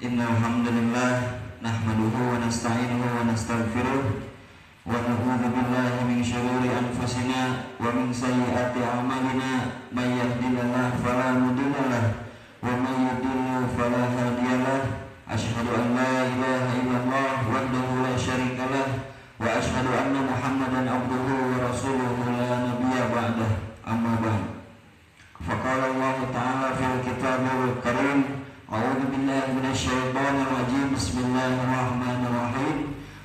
Innal hamdalillah nahmaduhu wa nasta'inuhu wa nastaghfiruh wa na'udzu billahi min syururi anfusina wa min sayyiati a'malina may yahdihillahu fala mudilla lahu wa may yudlil fala hadiya lahu asyhadu an la ilaha illallah wahdahu la syarika lahu wa asyhadu anna Muhammadan abduhu wa rasuluhu la nabiyya ba'dahu amma ba'd. Faqala Allah ta'ala fil kitabil karim a'udzu billahi minasyaitonir rajim bismillahirrahmanirrahim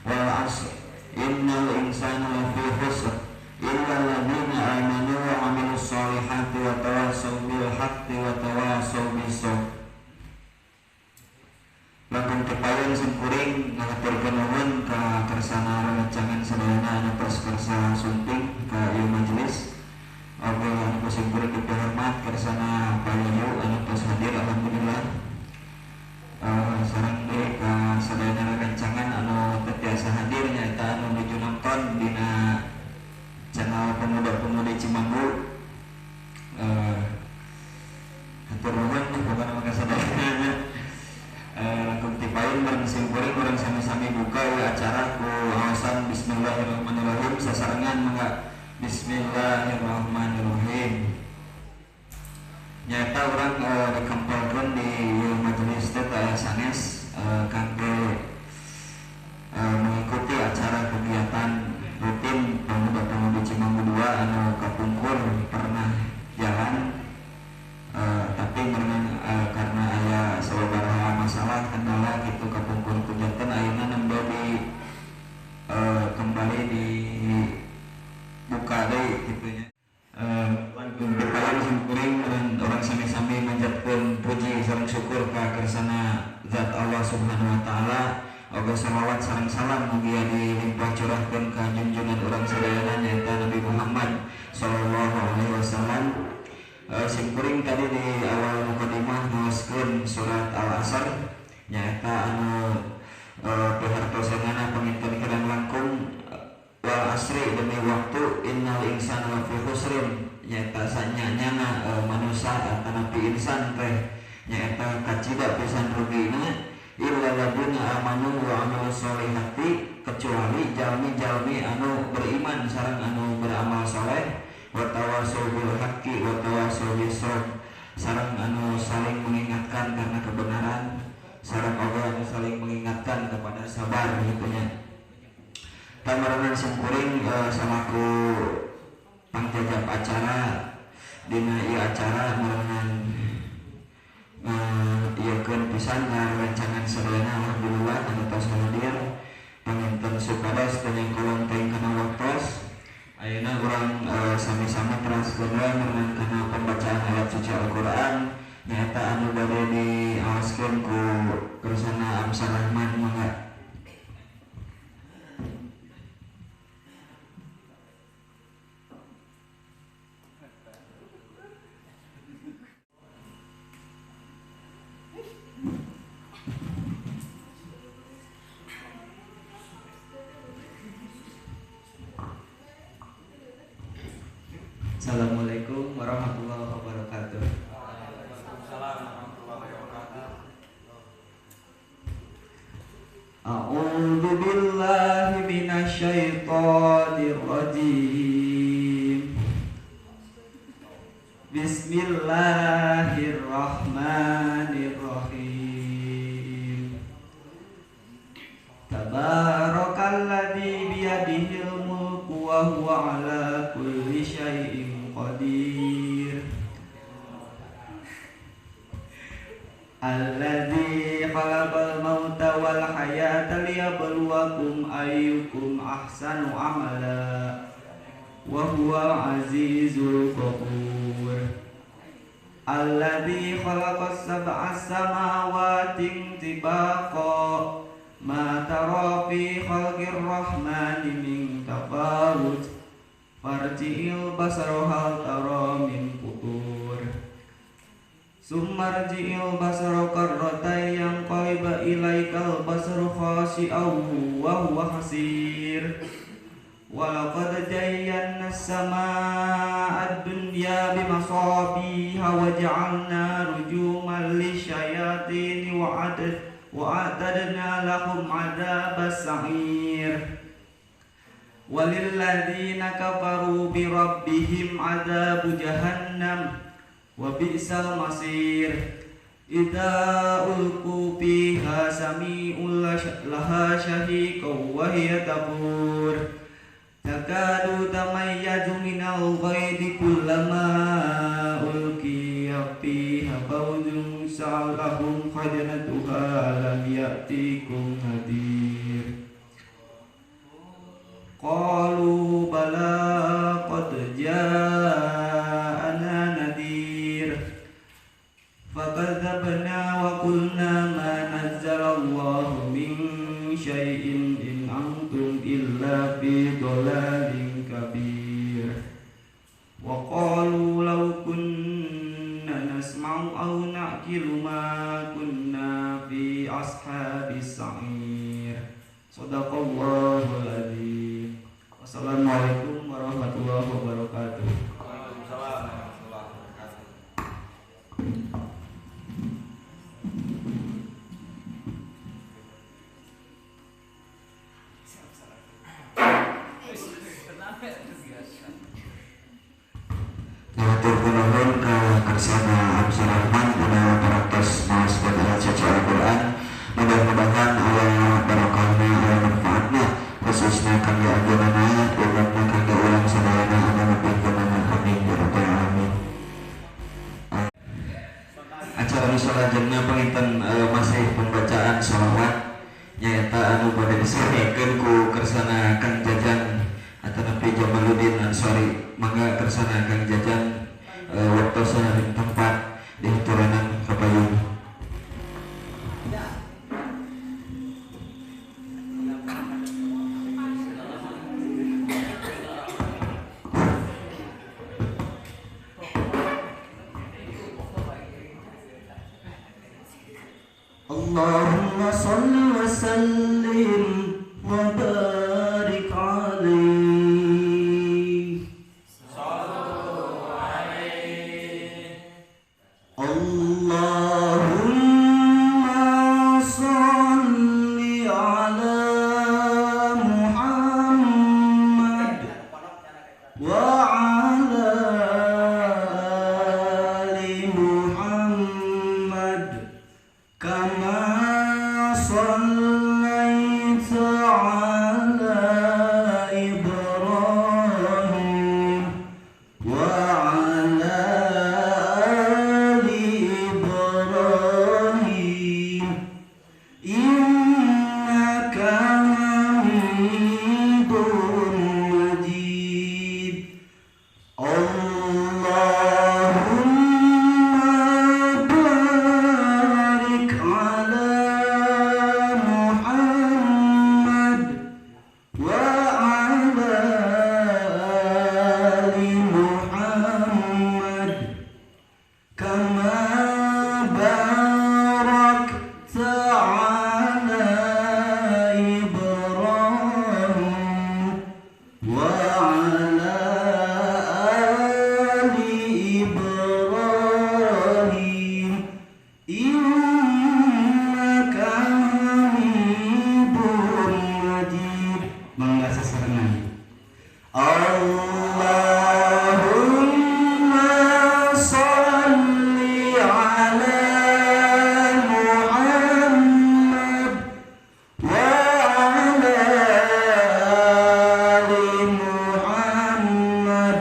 wal 'asr innal insana lafi khusr illa alladziina aamanu wa 'amilus shalihati wa tawassaw bil haqqi wa tawassaw bis sabr. Langkung tepayan sempurring ngaturkeun nuhun ka kersana rancangan sadayana anu tos kersa sumping ka ieu majelis. Oke, anu sempurring dihormat kersana payayu anu tos hadir alhamdulillah. Sareng deui ka sadayana rancangan anu tiasa hadir nyaeta anu nuju nonton dina channel Pemuda-Pemudi Cimanggu. Hatur nuhun pokona mangga sadayana langkung tipain bareng simpuring urang sami-sami buka acara ku awasan bismillahirrahmanirrahim sasarengan mangga bismillahirrahmanirrahim. Nyata urang dikempelkeun di majelis teh sanes kangge mengikuti acara kegiatan rutin Pemuda-Pemudi Cimanggu 2 anu kapungkur pernah jalan tapi karena aya sababaraha masalah kendala kitu kapungkur kujanten ayeuna nembe di kembali di buka deui kitu nya. Langkung dipayan simkuring orang sami-sami manjatkeun puji sareng syukur ka kersana zat Allah Subhanahu wa taala. Oge salawat sareng salam mugi dilimpah curahkeun ka junjungan urang sadayana nyaeta Nabi Muhammad sallallahu alaihi wasallam. Simkuring tadi di awal mukadimah nuliskeun surat Al-Asr nyaeta anu pihartosana panginten kedan langkung wal asri demi waktu innal insana lafi khusrin nyaeta sanyanyana manusia atanapi insan teh nyaeta kacida pisan rugina illa laduna amanu wa amilus sholihati kecuali jalmi-jalmi anu beriman sareng anu beramal saleh wa tawassaw bil haqqi wa tawassaw bis sabr sareng anu saling mengingatkan karena kebenaran sareng oge anu saling mengingatkan kepada sabar kitu nya. Tamarangan simkuring samaku pangjajab acara dina ieu acara marangan ieukeun pisan rancangan sadayana alhamdulillah anu tos hadir panginten supados teh nyangkolong teh kana waktos. Ayeuna urang sami-sami teraskeun marangan kana pembacaan ayat suci Al-Qur'an nyaeta anu bade diawaskeun ku kersana Amsar Rahman mangga. Assalamualaikum warahmatullahi wabarakatuh. Waalaikumsalam warahmatullahi wabarakatuh. A'udzu billahi minasyaitonir rajim. Bismillahirrahmanirrahim. Tabarakalladzi biyadihil mulku wa huwa ala kulli syai'in qadir. Alladzi khalaqal mauta wal hayata liyabluwakum ayyukum ahsanu amala wa huwal azizul ghafur. Alladzi khalaqas sab'a samawati tibaqa ma tara fi khalqir rahmani min tafawut farji'il basara hal tara min futur summarji'il basara karratai yanqaliba ilaikal basaru khashi'aw wa huwa hasir walaqad zayyana as-samaa'a ad-dunya bimasabiha wa ja'alna rujuman lisyayatin وأعتدنا لهم عذاب السعير وللذين كفروا بربهم عذاب جهنم وبئس المصير إذا ألقوا فيها سميعوا لها شهيقا وهي تفور تكاد تميز من الغيظ كلما ألقي فيها فوج سألهم خزنتها ألم يأتيكم نذير قالوا بلى قد جاءنا نذير فكذبنا وقلنا ما نزل الله من شيء إن أنتم إلا في ضلال كبير وقالوا لو كنا نسمع أو نعقل ما كنا في أصحاب السعير صدق الله العظيم. Wassalamualaikum warahmatullahi wabarakatuh. Waalaikumsalam warahmatullahi wabarakatuh. Matur nuwun ka kersana Abdul Rahman menawi parantos maos ayat suci Al-Qur'an. Mudah-mudahan aya barokahna aya manfaatna khususna kangge agunana umumna kangge urang sadayana anu nepikeunana amin ya rabbal alamin. Acara nu salajengna panginten masih pembacaan shalawat nyaeta anu bade disampaikeun ku kersana Kang Jajan ataupun Jamaluddin Ansori. Mangga kersana Kang Jajan waktu saring tempat di turanan kapayun. Allahumma salli wa sallim wa barik alaihi. Allahumma salli ala Muhammad wa ala ali Muhammad kama sallaita ala Ibrahim wa ala ali Ibrahim innaka hamidun majid. Allahumma barik ala Muhammad wa ala ali Muhammad kama barakta ala Ibrahim wa ala ali Ibrahim innaka hamidun majid. Mangga sesarengan. Allahumma salli ala Muhammad wa ala ali Muhammad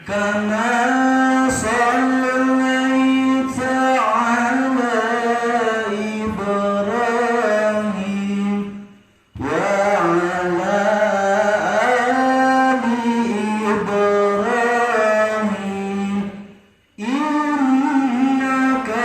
kama sallaita ala Ibrahim wa ala ali Ibrahim innaka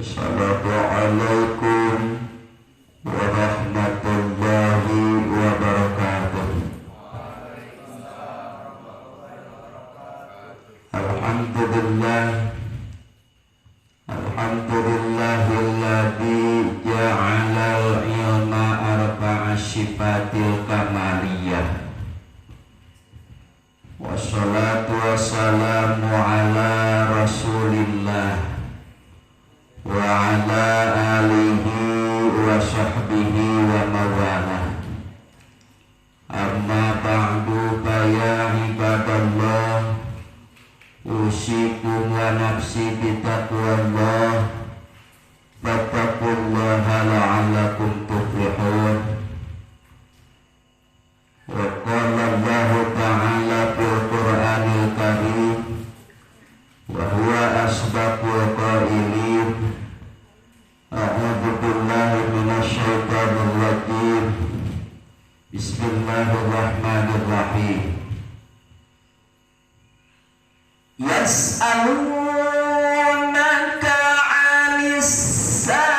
Assalamualaikum warahmatullahi wabarakatuh. Alhamdulillah, alhamdulillahilladzi ja'alal ilma arba'a sifatil kamaliyah. Wassalatu wassalamu ala rasulillah wa ala alihi wa sahbihi wa mawalah. Amma ba'du fa ya ibadallah, usikum wa nafsi bitaqwallah, fattaqullaha la'allakum tuflihun. Wa qala Allah ta'ala fil Qur'anil Karim wa huwa asbaqul qailin. A'udzu billahi minasy syaithanir rajim. Bismillahirrahmanirrahim. Yas'alunaka 'anis sa'ati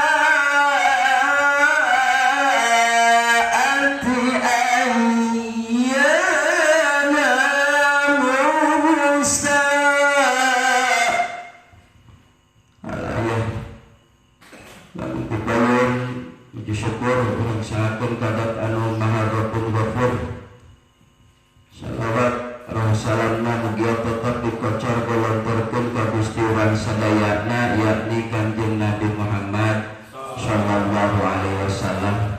ayyana mursaha. Alayah lamun kupayon puji syukur urang sahakeun kadat anu maha Rabbul Ghafur. Salawat rah salamna mugi tetep dikocar golontorkeun ka Gusti urang sadayana, yakni Kanjeng Nabi Muhammad sallallahu alaihi wasallam.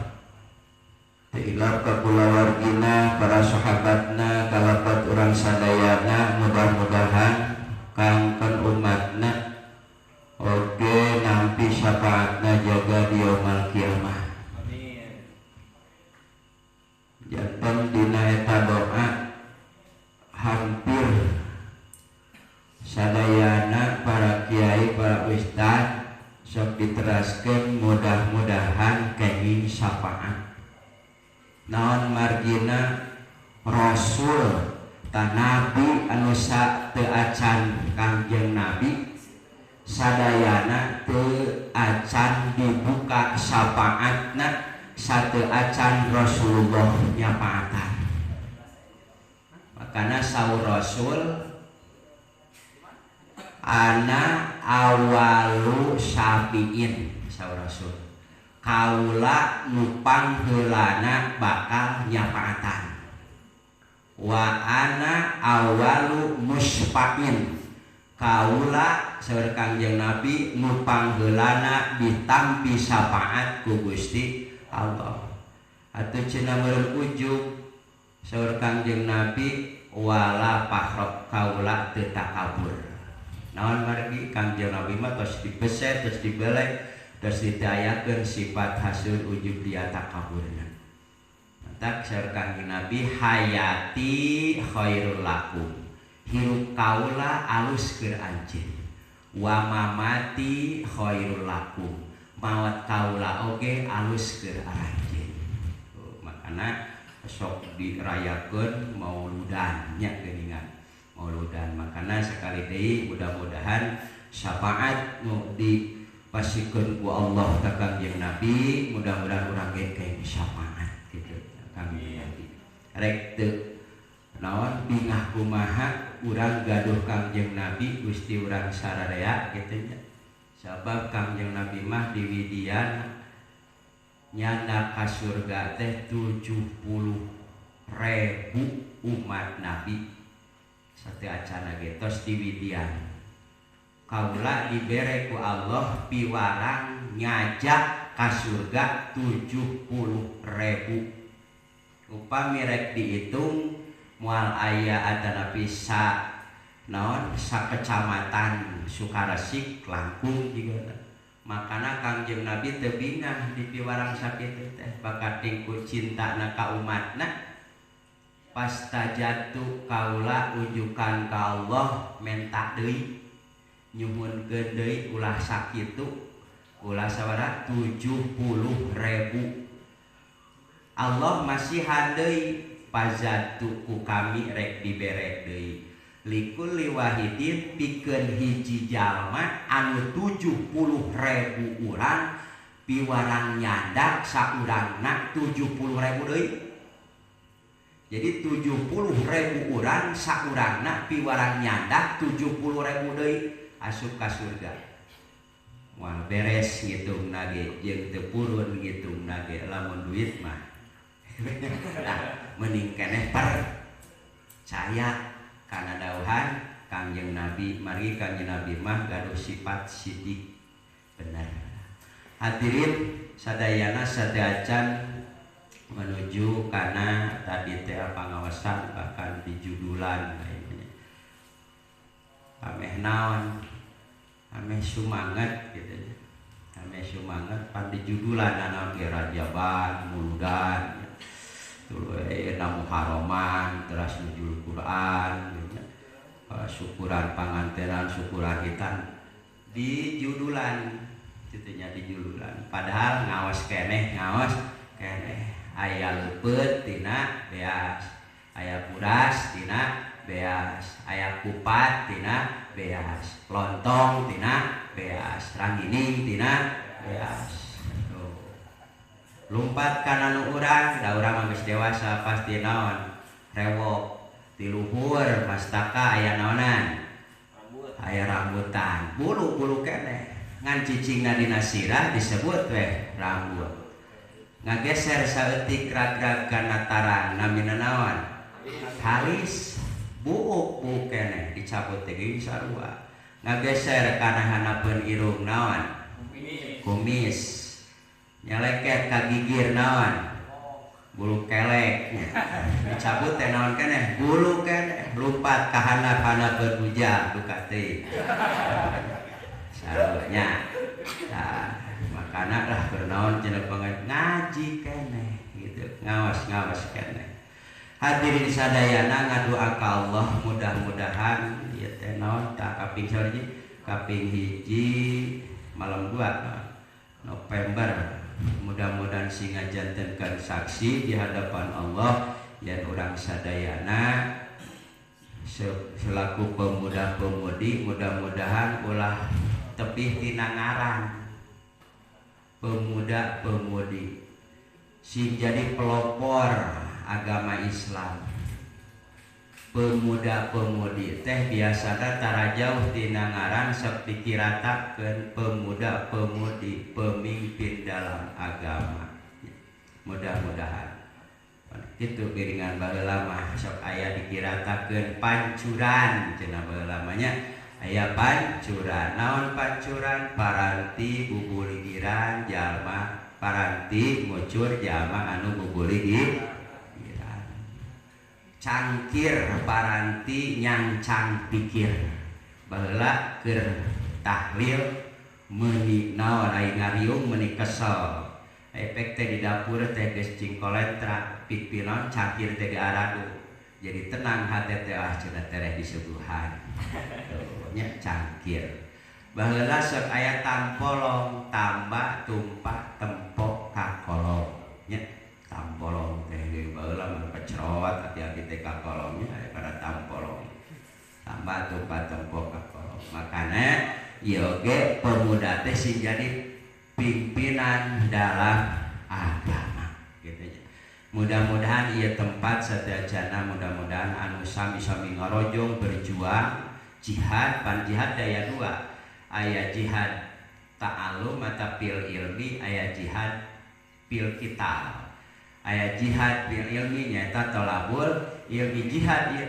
Tilap ka kulawargina, para sahabatna, kalabat urang sadayana, mudah-mudahan kangkeun umatna oge nampi syafaatna jaga di yaumul kiamah. Amin. Janten dina eta doa hampir sadayana para kiai, para ustad sok diteraskeun mudah-mudahan kenging syafaat. Naon margina Rasul ta Nabi anu teu acan Kangjeng Nabi sadayana teu acan dibuka syafaatna sateu acan Rasulullah nyafaatan. Makana saur Rasul, ana awalu syafiin, saur Rasul, kaula nupang heulana bakal nyafaatan. Wa ana awalu musfain, kaula saur Kangjeng Nabi nupang heulana ditampi syafaat ku Gusti Allah. Atuh cenah meureun ujug saur Kangjeng Nabi, wala pahrok, kaula teu takabur. Naon margi Kangjeng Nabi mah tos dibeset, tos dibelek, tos ditayakeun sifat hasil ujug dia takaburna. Mantak saur Kangjeng Nabi, hayati khairul lakum, hirup kaula alus keur anjeun. Wa mamati khairul lakum, maot kaula oge alus keur anjeun. Makana sok dirayakeun mauludan nya geuningan mauludan. Makana sekali deui mudah-mudahan syafaat nu dipasikeun ku Allah ka Kangjeng Nabi, mudah-mudahan urang ge kenging syafaat kitu Kangjeng Nabi. Rek teu naon bingah kumaha urang gaduh Kangjeng Nabi Gusti urang saradaya kitu nya. Sabab Kangjeng Nabi mah di widian nyanda ka surga teh 70.000 umat Nabi sateu acana ge tos di widian. Kaula dibere ku Allah piwarang ngajak ka surga 70.000. Upami rek diitung moal aya adana pisa naon sakecamatan Sukaresik langkung jiga. Makana Kangjeng Nabi teu bingah di piwarang sakitu teh, bakating ku cintana ka umatna. Pastajatu kaula ujukan ka Allah menta deui, nyuhunkeun deui ulah sakitu, ulah sabaraha 70.000. Allah masih handai pazatu ku kami rek dibere deui. likulli wahidin pikeun hiji jalma anu 70.000 urang piwarang nyandak saurangna 70.000 deui. Jadi 70.000 urang saurangna piwarang nyandak 70.000 deui asup ka surga. Wah beres ngitungna ge jeung teu purun ngitungna ge lamun duit mah. Nah, mending keneh percaya kana dawuhan Kangjeng Nabi, mari Kangjeng Nabi mah gaduh sifat sidik bener. Hadirin sadayana sadajan menuju kana tadi teh pangawasan bahkan di judulan kayaknya. Ameh naon? Ameh sumanget gitu ya. Ameh sumanget pan di judulan naon ge rajaban, muludan. Tuluy namu haroman, teras nujul Quran gitu. Syukuran pangantenan, syukuran hitan di judulan gitu nya di judulan. Padahal ngaos keneh aya leupeut tina beas, aya buras tina beas, aya kupat tina beas, lontong tina beas, rangining tina beas. Lumpat kana nu urang, da urang mah geus dewasa pasti naon? Rewok. Di luhur mastaka aya naonan? Aya rambutan. Bulu-bulu keneh. Ngan cicingna dina sirah disebut we rambut. Ngageser saeutik rag-rag kana tarang namina naon? Halis. Buuk keneh dicabut teh geus sarua. Ngageser kana hanapeun irung naon? Kumis. Nyeleket ka gigir naon? Bulu kelek. Dicabut teh naon keneh? Bulu keneh. Lumpat ka handap-handap berbuja duka teh. Sarunya. Nah, makana lah bernaon cenah banget ngaji keneh gitu. Ngawas keneh. Hadirin sadayana ngadoa ka Allah mudah-mudahan ieu teh naon ta kaping hiji kaping hiji malam 2 November mudah-mudahan sing ngajantenkeun saksi di hadapan Allah yen urang sadayana selaku pemuda-pemudi mudah-mudahan ulah tepih tina ngaran pemuda-pemudi sing jadi pelopor agama Islam. Pemuda-pemudi teh biasana tara jauh tina ngaran sok dikiratakeun pemuda-pemudi pemimpin dalam agama. Mudah-mudahan kitu piringan baheula mah sok aya dikiratakeun pancuran cenah baheula mah nya aya pancuran. Naon pancuran? Paranti bubuligiran jalma paranti ngucur jalma anu bubuligiran. Cangkir paranti nyancang pikir baheula keur tahlil meuni naon ai ngariung meuni kesel efek teh di dapur teh geus cingkoletra pik-pinon cangkir teh diaradu jadi tenang hate teh cenah tereh disuguhan nya cangkir baheula sok aya tampolong tambah tumpah tempok ka kolong nya tampolong teh baheula mah pecerot hati-hati teh ka kolongnya daripada tampolong tambah tumpah tempok ka kolong. Makana ieu ge pemuda teh sing jadi pimpinan dalam agama gitu ya. Mudah-mudahan ieu tempat sadayana mudah-mudahan anu sami-sami ngarojong berjuang jihad pan jihad daya dua aya jihad ta'allum atau pil ilmi aya jihad pil kital. Aya jihad bil ilmi nyata tolabul ilmi jihad ya.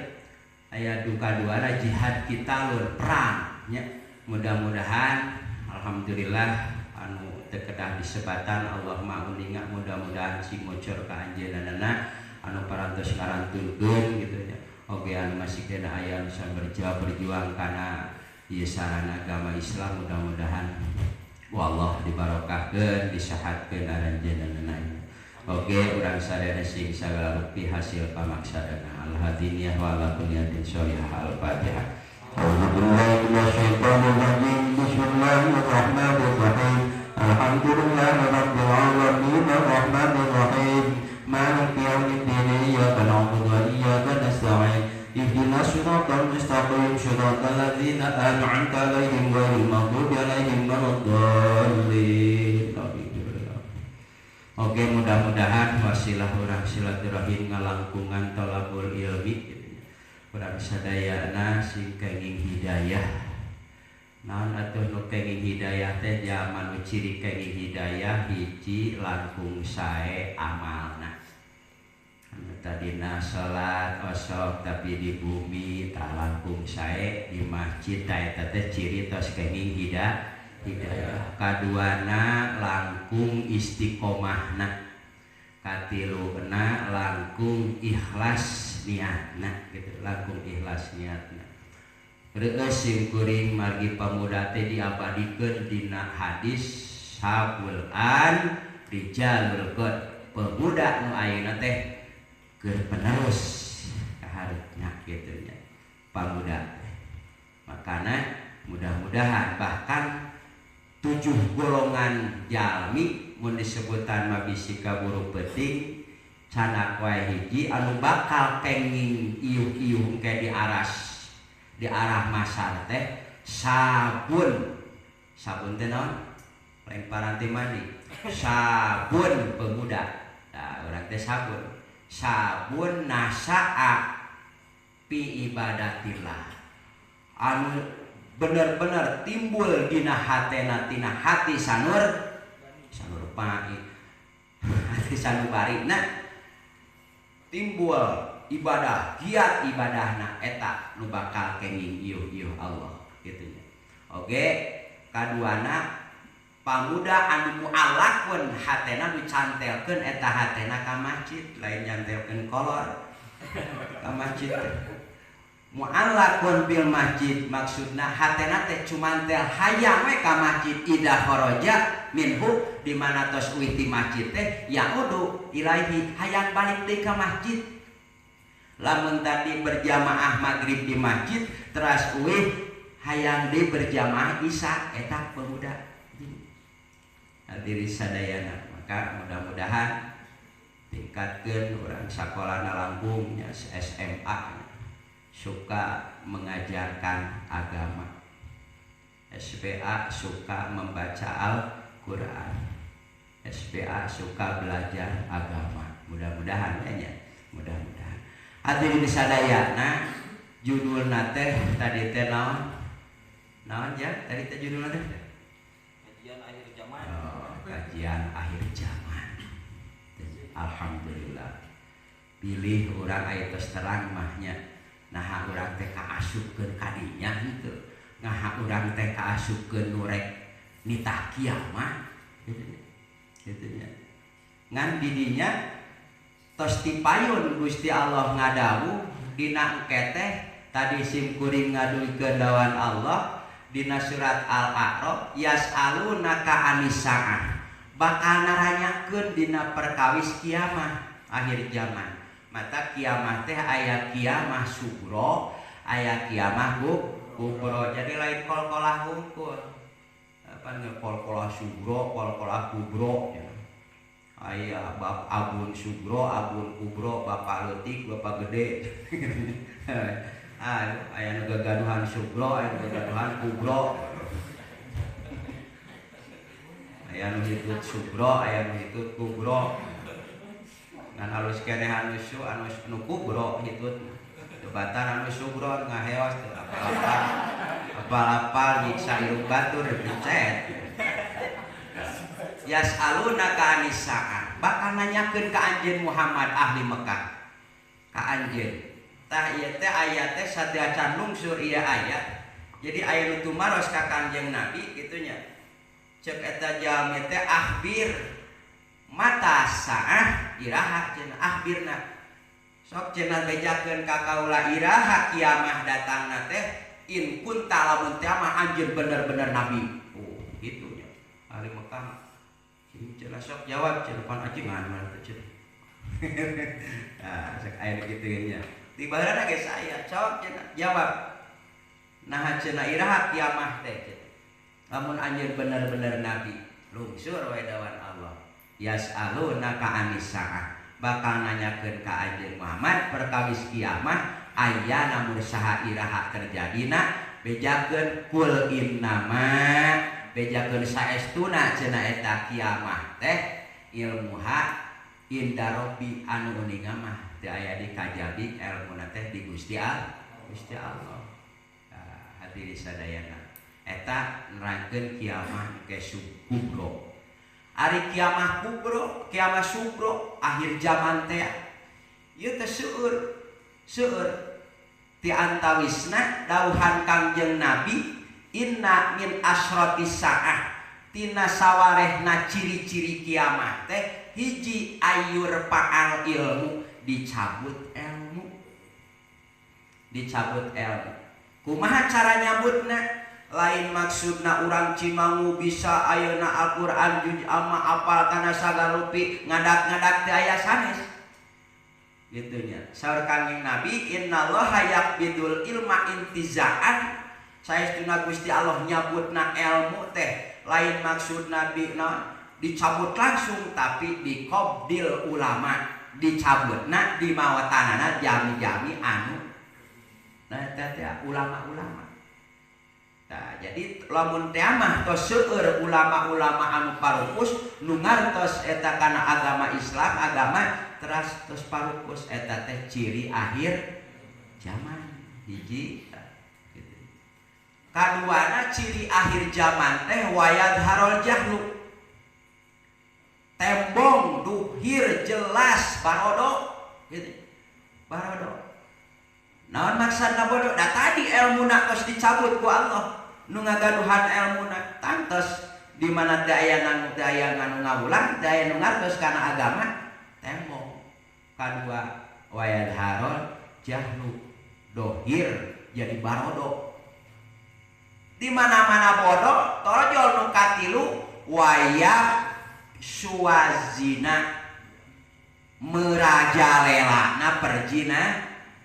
Aya duka-duana jihad kitalun perang nya. Mudah-mudahan alhamdulillah anu teu kedah disebatan Allah mauninga mudah-mudahan sing ngucur ka anjeunna anu parantos ngarantulkeun gitu ya. Oge anu masih kena aya anu berjuang kana ieu sarana agama Islam mudah-mudahan wallah dibarokahkeun disahatkeun aranjeunna. Oke, urang sadaya sing sagala rupi hasil pamaksadana al-hadiniyah wa ala kunyatin sholihah al-fatihah. A'udzubillahi minasyaitonir rajim. Bismillahirrahmanirrahim. Alhamdulillahi rabbil alamin arrahmanir rahim. Maliki yaumiddin. Iyyaka na'budu wa iyyaka nasta'in. Ihdinas siratal mustaqim. alaihim syiratal ladzina an'amta alaihim ghairil maghdubi alaihim waladdallin. Oke, mudah-mudahan wasilah urang silaturahim ngalangkungan thalabul ilmi urang sadayana sing kenging hidayah. Naon atuh nu kenging hidayah teh jaman nu ciri kenging hidayah hiji langkung sae amalna. Anu tadina salat osok tapi di bumi tah langkung sae di masjid tah eta teh ciri tos kenging hidayah. Kaduana langkung istiqomahna, katiluna langkung ikhlas niatna gitu, langkung ikhlas niatna. Reus sim kuring margi pamuda teh diabadikeun dina hadis sabul an rijalul qad, pemuda nu ayeuna teh keur penerus kahareunya kitu nya pamuda teh. Makana mudah-mudahan bahkan 7 golongan jalmi mun disebutan mabisi kaburu penting canak wae hiji anu bakal kenging iuh-iuh engke di arah masar teh sabun teh naon lain paranti mandi sabun pemuda. Nah urang teh sabun nasaa pi ibadatillah anu bener-bener timbul dina hatena tina hati sanur pai hati sanubari nah timbul ibadah giat ibadahna eta nu bakal kenging ieuh Allah kitu nya. Oge kaduana pamuda anu muallaqun hatena nu cantelkeun eta hatena ka masjid lain nyantelkeun kolor ka masjid. Mu'allaqun bil masjid maksudna hatena teh cumantel hayang we ka masjid ida kharaja minhu di mana tos uih ti masjid teh yaudu ilaihi hayang balik deui ka masjid. Lamun tadi berjamaah maghrib di masjid teras uih hayang deui berjamaah isya eta pemuda. Hadirin sadayana maka mudah-mudahan tingkatkeun urang sakolana langkung nya SMA suka mengajarkan agama, SPA suka membaca Al-Quran, SPA suka belajar agama. Mudah-mudahan ya, mudah-mudahan. Hadirin sadayana judulna teh tadi teh naon ya? Tadi teh judulna teh Kajian akhir zaman. Oh, kajian akhir zaman. Alhamdulillah. Pilih urang aya tos terang mahnya. Nah urang teh kaasupkeun kadinya henteu. Nah urang teh kaasupkeun nu rek nitah kiamat kitu nya. Ngan didinya tos tipayun Gusti Allah ngadawuh dina engke teh tadi sim kuring ngadulikeun dawan Allah dina surat Al-A'raf yas'alunaka anis-saah bakal naranyakeun dina perkawis kiamat akhir zaman. Mata kiamah teh aya kiamah sugro, aya kiamah kubro. Jadi lain kol-kolah hungkul. Apa nya kol-kolah sugro, kol-kolah kubro ya. Aya bab abun sugro, abun kubro, bapak leutik, bapak gede. Aya nu gagaduhan sugro, aya nu gagaduhan kubro. Aya nu hitut sugro, aya nu hitut kubro. Ngan alus keneh anu kubro hitut debatan anu sugro ngaheos teu apal-apal nyiksa irung batur dicet. Yas'alunaka anis-saah bakal nanyakeun ka anjeun Muhammad ahli Mekah ka anjeun tah ieu teh aya teh sadeacan lungsur ieu aya jadi aya nu tumaros ka Kanjeng Nabi kitu nya ceuk eta jalmi teh akhbir mata saah iraha cenah akhbirna sok cenah bejakeun ka kaula iraha kiamah datangna teh in kunta lamun teh mah anjeun bener-bener nabi. Oh kitu nya ahli Mekah cenah sok jawab cenah pan ajengan mah teh cenah. Nah sok aya kitu nya tibaheuna ge saya sok cenah jawab nah cenah iraha kiamah teh cenah lamun anjeun bener-bener nabi lungsur wae dawan Allah. Yas'alunaka anis-saah bakal nanyakeun ka anjeun Muhammad perkawis kiamah aya namun saha iraha terjadina bejakeun kul innama bejakeun saestuna cenah eta kiamah teh ilmuha inda rabbi anu uninga mah teu aya di kajabi elmuna teh di Gusti Allah. Hadirin sadayana eta nerangkeun kiamah kesub kubro. Ari kiamah kubro, kiamah subro akhir zaman teh ieu teh seueur ti antawisna dawuhan Kangjeng Nabi inna min asratis saah tina sawarehna ciri-ciri kiamah teh hiji ayur paal ilmu dicabut ilmu kumaha cara nyabutna lain maksudna urang cimangu bisa ayeuna Al-Qur'an juz amma apal kana sagalupi ngadak-ngadak teh aya sanes gitunya. Saur Kangjeng Nabi innallaha yaqbidul ilma intizaan saestuna Gusti Allah nyabutna ilmu teh lain maksud Nabi dicabut langsung tapi diqobdil ulama dicabutna di mawatanana jami-jami anu ulama-ulama. Nah, jadi lamun teh mah tos seueur ulama-ulama anu parukus nu ngartos eta kana agama Islam agama teras tos parukus eta teh ciri akhir zaman hiji gitu. Kaduana ciri akhir zaman teh wayad harol jahlu tembong duhir jelas barodo gitu. Barodo naon maksudna bodoh da tadi ilmuna tos dicabut ku Allah nu ngagaduhan ilmuna tantos di mana teu aya nganu ngawulang teu aya nu ngartos kana agama tembong. Kadua wayad harol jahlu dohir jadi barodo di mana-mana bodoh tojol nu katilu wayah suwazina merajalelana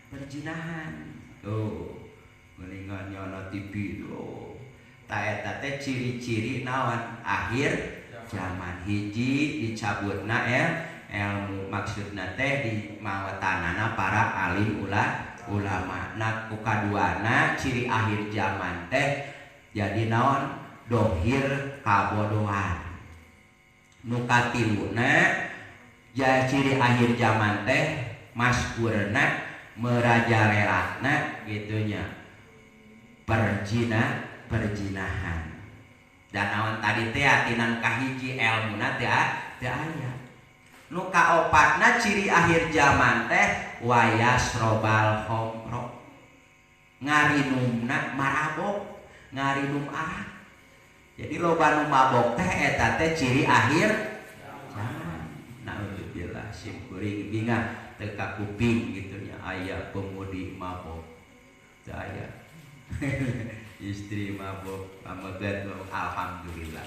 perjinahan tuh mendingan nyana TV tuh ta eta teh ciri-ciri naon akhir zaman hiji dicabutna ilmu maksudna teh di mawatanana para alim ulama. Nah kaduana ciri akhir zaman teh jadi naon dohir kabodohan. Nu katiluna ja ciri akhir zaman teh maskurna merajalelana gitunya perjinahan dan naon tadi teh atinan kahiji ilmuna teh aya. Nu kaopatna ciri akhir zaman teh wayasrobal khamro ngarinumna marabok ngarinum arak. Jadi loba nu mabok teh eta teh ciri akhir zaman. Naudzubillah sim kuring bingang teka kuping gitunya aya pemudi mabok teu aya istri mabok pamegat alhamdulillah.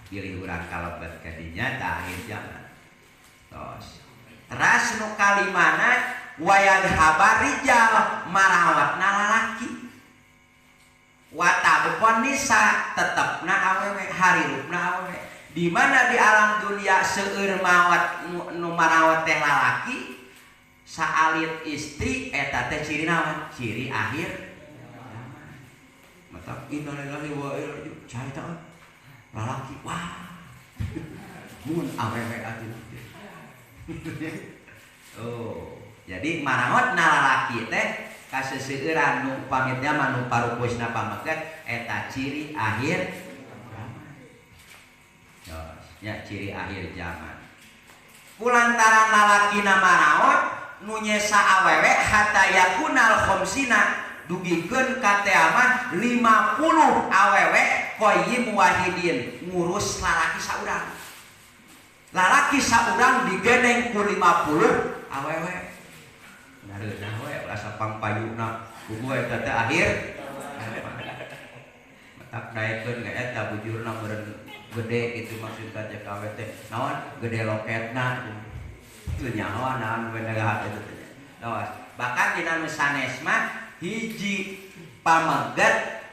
Pilih urang kalebet kadinya ta akhir zaman tos teras nu kalimana wayad habar rijal marawatna lalaki watabukon nisa tetepna awewe harirupna awewe di mana di alam dunia seueur mawat nu marawat teh lalaki saalit istri eta teh ciri naon ciri akhir zaman. Mata innalillahi wa inna ilaihi raji'un lalaki wah mun awewe atuh oh jadi marawatna lalaki teh kaseseueuran nu pamitnya manu parukusna pamegat eta ciri akhir ya ciri akhir zaman. Kulantaran lalakina marawat nu nyesa awewe hatta yakunal khamsina dugikeun ka teh mah 50 awewe qayyim wahidin ngurus lalaki saurang. Lalaki saurang digeneng ku 50 awewe. Ngareunah we rasa pangpayuna kudu eta teh akhir. Matak daekeun ka eta bujurna meureun gede itu maksud teh KW teh naon gede loketna itu nyawa naon beneran itu teh naon bahkan dina nu sanes mah hiji pamegat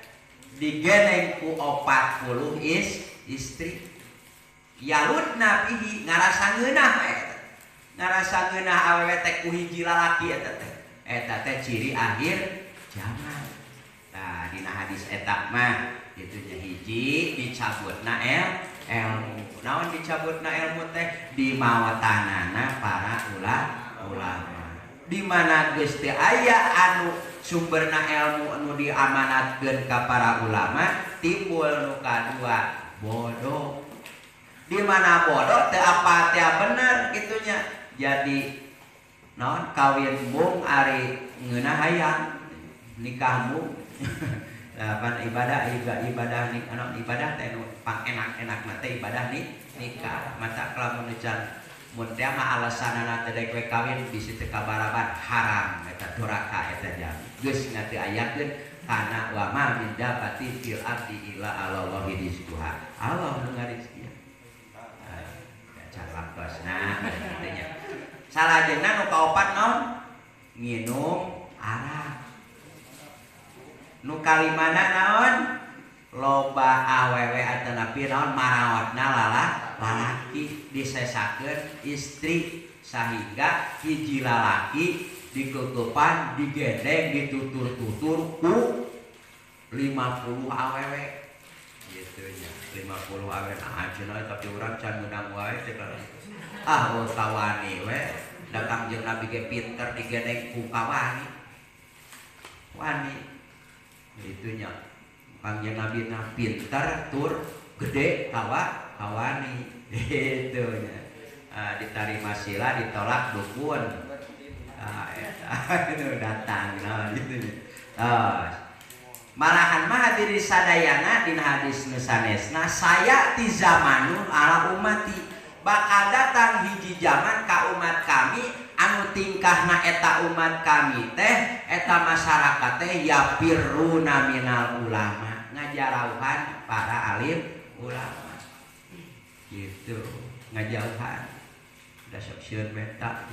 digeneng ku 40 istri yaludna bihi ngarasa ngeunah eta ngarasa ngeunah awewe teh ku hiji lalaki eta teh eta teh ciri akhir zaman. Nah dina hadis eta mah itu nya hiji dicabutna ilmu. Naon dicabutna ilmu teh dimawatanana para ulama. Di mana geus teu aya anu sumberna ilmu anu diamanatkeun ka para ulama, timbul nu kadua bodoh. Di mana bodoh teu apa teh bener gitunya. Jadi naon kawin mung ari ngeunah hayang nikah mung. Pan ibadah ibadah teh nu enak-enak mah teh ibadah nikah. Mata kalamun can mun teh mah alasanana teh daek we kawin bisi teu kabaraban haram eta duraka eta jam. Geus ngati ayakeun kana wa ma min dabbati fil ardi illa Allahi rizquha. Allah nu ngarizkian. Carlaktosna katanya. Salajengna nu kaopat naon? Minum arak. Nu kalimana naon? Loba awewe atanapi naon marawatna lalaki disesakeun istri sahingga hiji lalaki dikekepan digendeng ditutur-tutur ku 50 awewe gitu nya 50 awewe nah cenah tapi urang can meunang wae teh kawani we datang jeung Nabi ge pinter digendeng ku kawani itunya panggil Nabi na pinter tur gede kawani itunya diterima sila ditolak dukun itu datang gitu malahan mah hadiri sadayana dina hadis nu sanesna saya ti zamanun ala umati bakal datang hiji zaman ka umat kami anu tingkahna eta umat kami teh eta masyarakat teh yapiruna minal ulama ngajarauhan para alim ulama gitu ngajauhan da sok sieun menta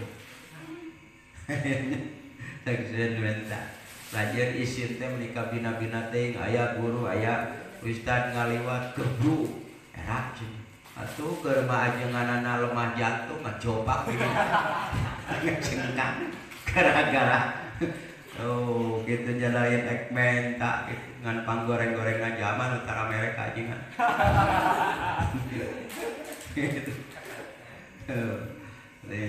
seksieun menta belajar isin teh menikah bina-bina teh aya guru aya ustad ngaliwat kebu erak atuh keur mah ajenganana lemah jantung ngacoba gitu ngecengkang gara-gara oh gitu jalain ekmen tak gitu ngan panggoreng-gorengan zaman utara Amerika ajengan gitu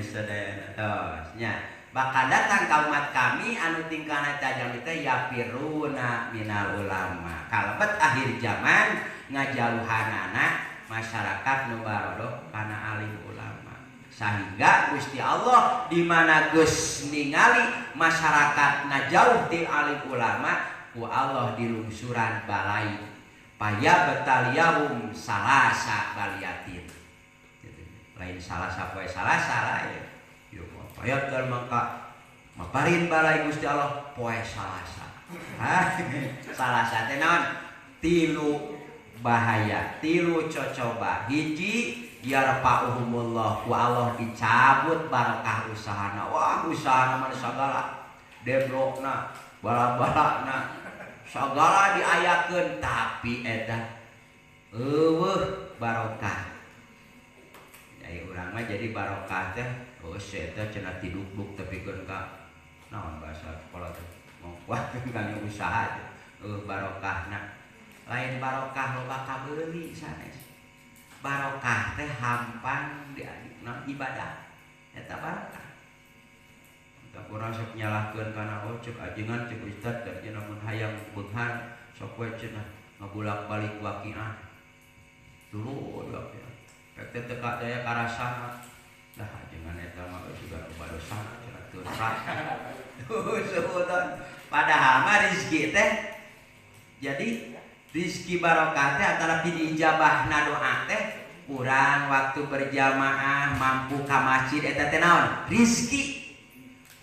sadayana tosnya bakal datang ka umat kami anu tingkahna tajam teh yapiruna minal ulama kalebet akhir zaman ngajauhanana masyarakat nu barodoh kana alim ulama sehingga Gusti Allah di mana geus ningali masyarakat jauh ti alim ulama ku Allah dilungsuran balai paya betaliyahum salasa baliatin lain salasa poe salasa lain yo paya keur mangka maparin balai Gusti Allah poe salasa salasa teh naon tilu bahaya tilu cocoba hiji yarfa'uhumullah ku Allah dicabut barokah usahana wah usahana mah sagala debrokna bala-balana sagala diayakeun tapi eta eueuh barokah jadi urang mah jadi barokah teh eta cenah tiduk-duk tepikeun ka naon bahasa sekolah teh mongkuatkeun kana usaha teh barokahna lain barokah loba kabeuli sanes barokah teh hampan di ibadah eta barokah tak urang sok nyalahkeun kana cek ajengan cek ustad da cenah mun hayang beunghar sok we cenah ngabulak-balik waqiah dulu ya pek teh ka daya karasana dah ajengan eta mah juga loba dosa cenah teu rasa suudon padahal mah rezeki teh jadi rizki barokah teh antara diijabahna doa teh urang waktu berjamaah mampu ka masjid eta teh naon rizki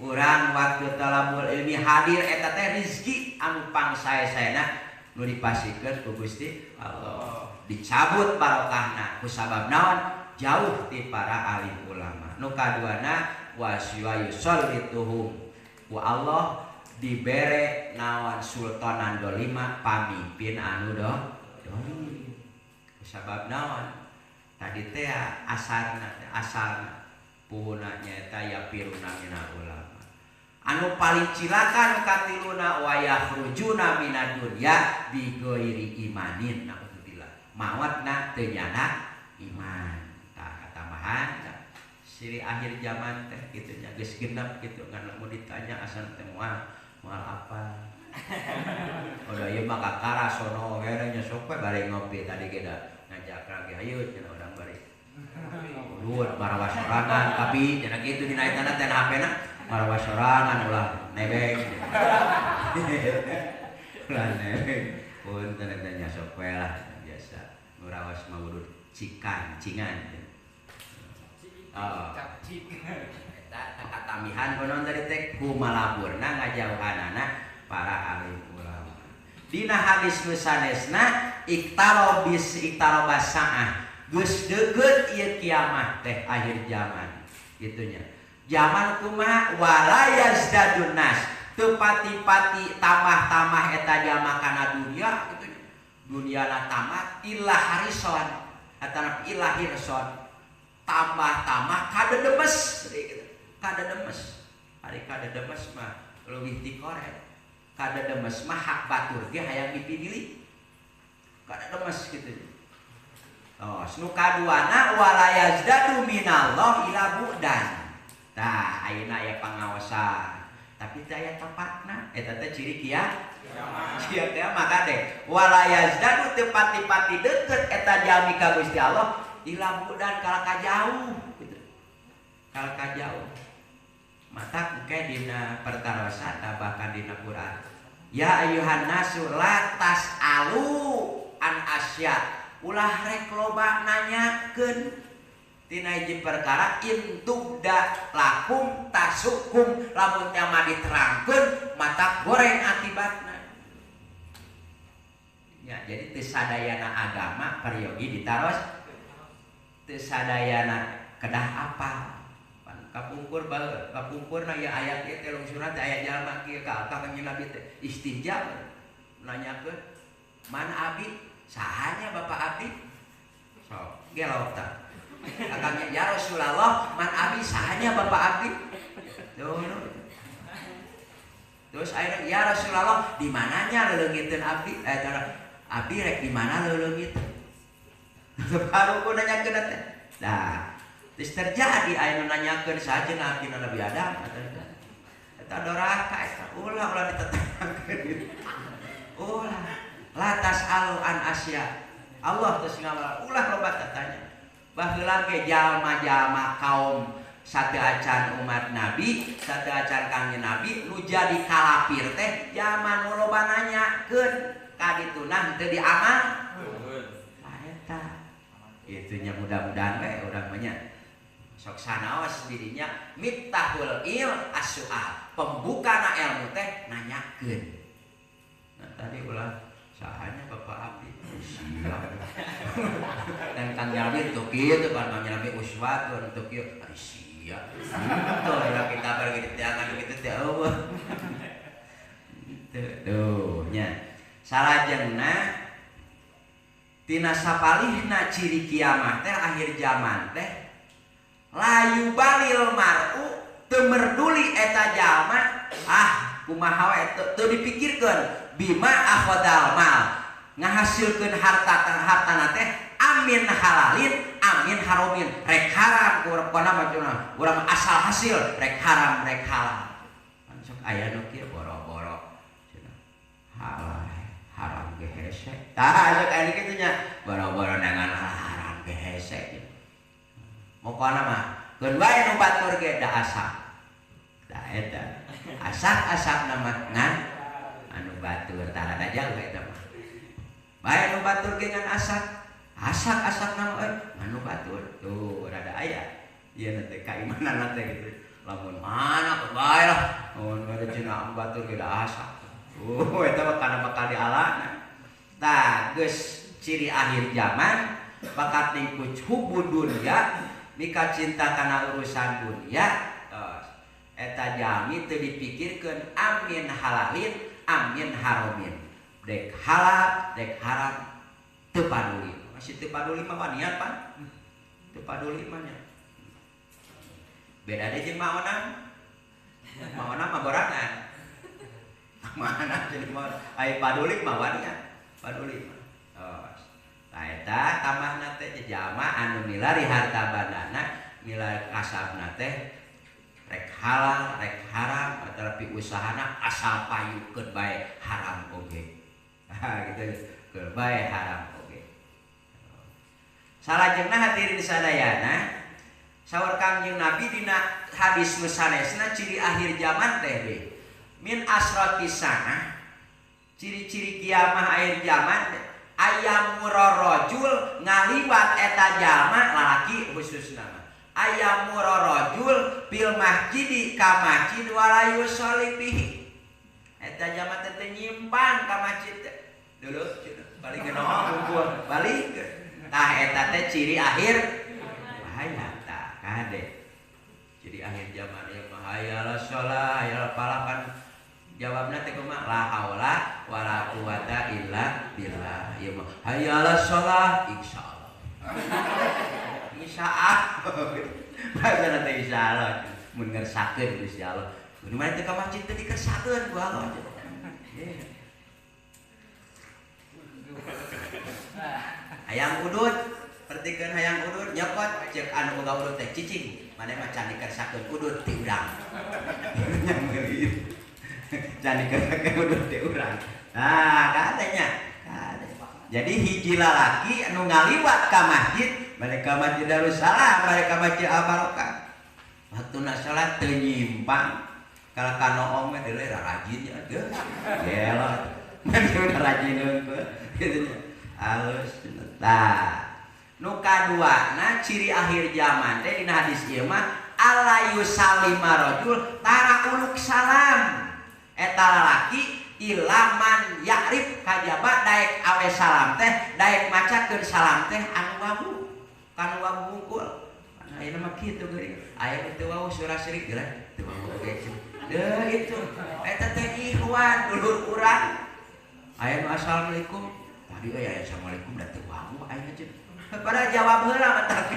urang waktu talabul ilmi hadir eta teh rizki anu pangsae-saena nu dipasikeun ku Gusti Allah dicabut barokahna ku sabab naon jauh ti para alim ulama nu kaduana wasyusolituhum ku Allah dibere nawan sultanan dolima pamimpin anu dolim sabab nawan tadi teh asalna puhuna nyaeta yapiruna minal ulama anu paling cilaka katiluna wa yakhrujuna minad dunya bi ghairi imanin naudzubillah mawatna teu nyana iman tah tambahan ciri akhir zaman teh kitu nya geus genep kitu ngan lamun ditanya asal teh moal apa udah ieu mah kakara sono we nya sok we bari ngopi tadi ge da ngajak lagi ayeuna cenah urang bari luar marawas sorangan tapi cenah kitu dina eta teh HP-na marawas sorangan ulah nebeng ulah nebeng punten eta nya sok we lah biasa marawas mah udud cingan eta katamihan konon dari teh kumalaburna ngajauhanana para alim ulama. Dina hadis nu sanesna iktarobas saah geus deugeut ieu kiamat teh akhir zaman gitunya. Zaman kumaha wala yazdadun nas teu pati-pati tambah-tambah eta jama kana dunia kitu. Duniana tamat illa harison atana illa hirson tambah-tambah kadedemes gitu. Kadedemes. Ari kadedemes mah leuwih ti korek. Kadedemes mah hak batur ge hayang dipilih. Kadedemes gitu. Oh, nu kaduana wala yazdadu minallah ila bu'dan. Tah, ayeuna aya pangaosan. Tapi teh aya tepatna. Eta teh ciri kiamat. Kieu teh maka deh wala yazdadu teu pati-pati deukeut eta jami ka Gusti Allah ila bu'dan kala kajauh gitu. Kala kajauh. Mata engke dina pertarosan bahkan dina Quran. Ya ayyuhan nasu la tas'alu an asya. Ulah rek loba nanyakeun tina hiji perkara intubda lakum tasukum lamun teh mah diterangkeun mata goreng akibatna. Ya jadi teu sadayana agama peryogi ditaros teu sadayana kedah apa kapungkurna ya ayat ieu teh lungsurna teh aya jalma kieu ka kanjeng Nabi teh istinja nanyakeun man abi sahanya bapak abdi sok gelok tah akangnya ya Rasulullah man abi sahanya bapak abdi terus akhirnya ya Rasulullah di mananya leuleungiteun abdi abdi rek di mana leuleungiteun baru ku nanyakeun teh dah terus terjadi ayeuna nanyakeun sajeuna abdi Nabi Adam eta doraka eta ulah ditetangkeun ulah latas alu an asya Allah terus ngamal ulah loba tanya baheula ge jalma-jalma kaum sateu acan umat Nabi sateu acan kangjeng Nabi nu jadi kalapir teh zaman nu loba nanyakeun ka dituna teu diamal eta itunya mudah-mudahan we urang mah nya sok sanaos dirinya miftahul as-su'al pembukana ilmu teh nanyakeun nah tadi ulah sahanya bapak abdi siap dan kang Nabi untuk kieu teh kan kang Nabi uswatun untuk kieu ari siap tuh ya kita bagi di tiangan kitu teh eueuh tuh nya salajengna tina sapalihna ciri kiamat teh akhir zaman teh layu balil mar'u teu merduli eta jalma kumaha we teu dipikirkeun bima akhodal mal ngahasilkeun hartana teh amin halalin amin haromin rek haram kurang macuna urang asal hasil rek haram rek halal sok aya nu kieu boro-boro cenah halal haram ge hese tah sok aya kitu nya boro-boro nangan haram ge hese mokona mah keun wae nu batur ge da asak da eta asak-asak nama ngan anu batur tara aja we eta mah bae nu batur ge ngan asak nama anu batur tuh rada aya ieu teh kaimanan teh gitu lamun mana bae lah mun ada cenah batur ge da asak eta mah kana bakal dialana tah geus ciri akhir zaman bakat ning hubud dunya mika cinta kana urusan dunia eta jami teu dipikirkeun amin halalin amin haromin dek halal dek haram teu paduli masih teu paduli mah waniat pan teu paduli mah nya beda deui jeung maonan Mana mah borangan. Mana jadi mau ai padulik mah wanian. Padulik mah. Oh. Nah eta tamahna teh jalma anu milari harta bandana, milari kasabna teh rek halal, rek haram, tapi usahana asal payukeun bae haram oge. Gitu. Keur bae haram oge. Salajengna hadirin sadayana, saur Kangjeng Nabi dina hadis sanesna ciri akhir zaman teh be. Min asratis sanah, ciri-ciri kiamah akhir zaman ayam murarajul ngaliwat eta jalma lalaki khususna. Ayam murarajul bil masjidi ka masjid wala yusolli bihi. Eta jalma teh nyimpang ka masjid teh. Dulu balik ke nomor balik. Tah eta teh ciri akhir bahaya tah kade. Ciri akhir zaman ieu mah hayalah shalah, hayalah palakan. Jawabna teh kumaha? La haula wala quwata illa billah. Ieu mah hayalah shalah insyaallah. Insyaallah. Bahasa teh insyaallah. Mun ngersakeun Gusti Allah. Mun mah teh ka masjid teh dikersakeun ku Allah. Hayang udud, pertikeun hayang udud nyokot ceuk anu boga udud teh cicing. Mane mah can dikersakeun udud ti urang. Nya meuli. Can dikersakeun udud ti urang. Nah, katanya. Jadi hiji lalaki anu ngaliwat ka masjid, balik ka Masjid Darussalam, balik ka Masjid Al-Barokah. Waktuna salat teu nyimpang. Kalau kanoong mah deuleu rajin ya geus. Gelot. Mun rajin heungkeun kitu nya. Alus tah. Nu kaduana ciri akhir zaman teh dina hadis ieu mah alla yusallima rajul tara uluk salam. Eta lalaki ilaman yakrif kajaba daek awe salam teh daek macakeun salam teh anu wabu kan wabu hungkul. Ayeuna mah kitu geuring. Aya teu wau surah syirik geura teu wau oge. Deuh itu. Eta teh ikhwan dulur urang. Aya nu assalamualaikum. Tadi aya assalamualaikum da teu wau aya jeung. Pada jawab heula matak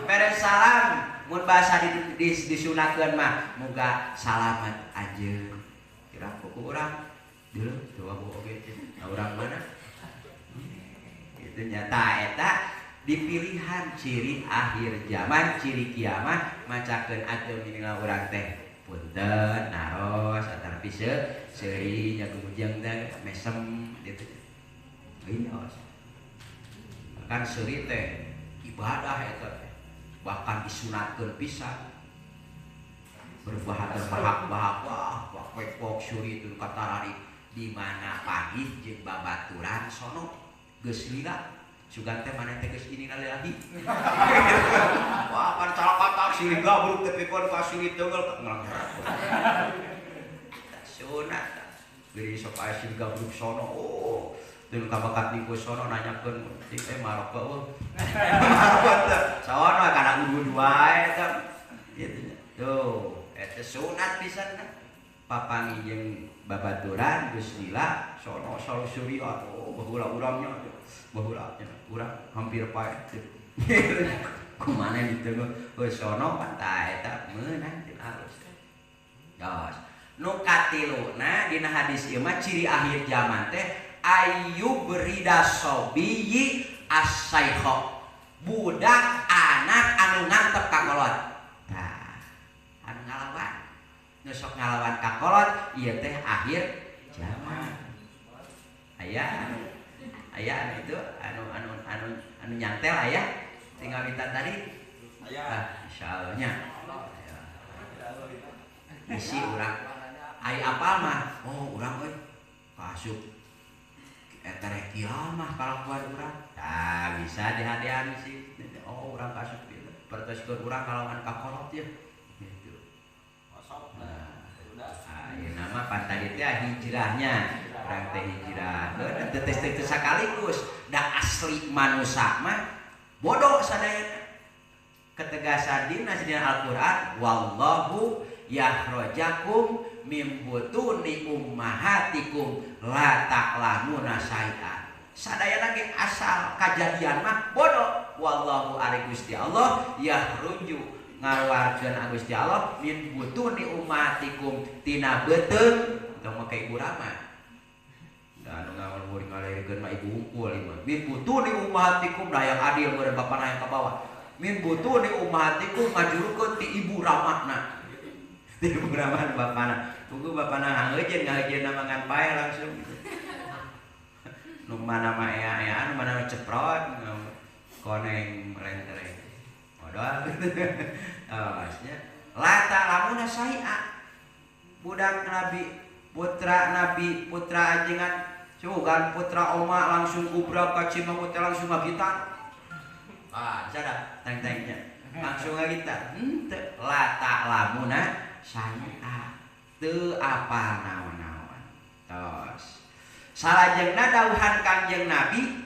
beres salam mun bahasa disunatkeun mah muga salamat anjeun. Kira kuku urang dulu dua oge urang mana itu nyata eta dipilihan ciri akhir zaman ciri kiamat macakeun atuh minimal urang teh punten naros atar piseun seuri nya gumujeng teh mesem gitu inyos kan seuri teh ibadah eta teh bahkan disunatkeun pisan berbahagia bahak-bahak wah pok seuri itu katarari di mana pagih jeung babaturan sono geus lila sugan teh maneh teh geus ini lagi wah kan calakatak silih gabruk teh pikeun ka silih teungel sunat geus sok aya silih gabruk sono oh deun ka bakat niku sono nanyakeun cing marok eueuh marok teh sawana kana udud wae teh kitu tuh eta sunat pisan papangi jeung babaturan geus lila sono suri atuh baheula urangnya baheula urang hampir pae kumaha diteueuh geus sono pantai eta meunang teh alus dos nu katiluna dina hadis ieu mah ciri akhir zaman teh ayyub rida sobiyyi as-saikha budak anak anu ngantep ka kolot tah anu ngalawan nusok ngalawan kakolot ieu teh akhir zaman aya itu anu nyantel aya tinggal minta tadi aya insyaallah nya isi urang ai apal mah oh urang euy kasuk eta rek kiamah kalakuan urang tah bisa dihadian sih oh urang kasuk kitu pertoskeun urang kalawan kakolot ya nama pantadi teh hijrahnya orang teh hijrah teu sakaligus da asli manusia mah bodoh sadayana ketegasan dina Al-Qur'an wallahu yakhrajakum mim butuni ummahatikum la ta'lamuna syai'an sadayana ge asal kajadian mah bodoh wallahu ari Gusti Allah yahruju ngaluarkeun Gusti Allah min butuni ummatikum tina beuteung tong make ibu Rama. Da anu ngawur ngalairkeun mah ibu hungkul ieu. Min butuni ummatikum da yang adil meureun bapana yang ka bawah. Min butuni ummatikum ngajurukeun ti ibu Ramana. Ti ibu Rama bapana. Tunggu bapana ngaheujeun mangan pae langsung. Nu mana mah ea-eaan mana ceprot koneng melentereng. Modal. Nya lata lamun saia budak Nabi putra ajengan cugan putra oma langsung gubrak ka Cimahu teh langsung ngagitan. Sada teng-tengnya langsung ngagitan. Henteu lata lamun saia teu apal naon-naon. Tos salajengna dawuhan Kangjeng Nabi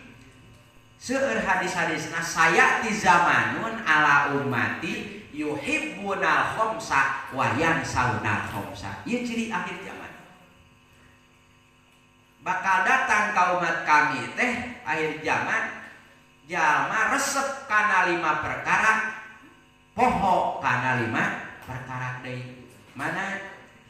seueur hadis-hadisna saya ti zamanun ala ummati yuhibbunal khamsa wa yansaunal khamsa. Ieu ciri akhir zaman. Bakal datang ka umat kami teh akhir zaman jalma resep kana 5 perkara, poho kana 5 perkara deui. Mana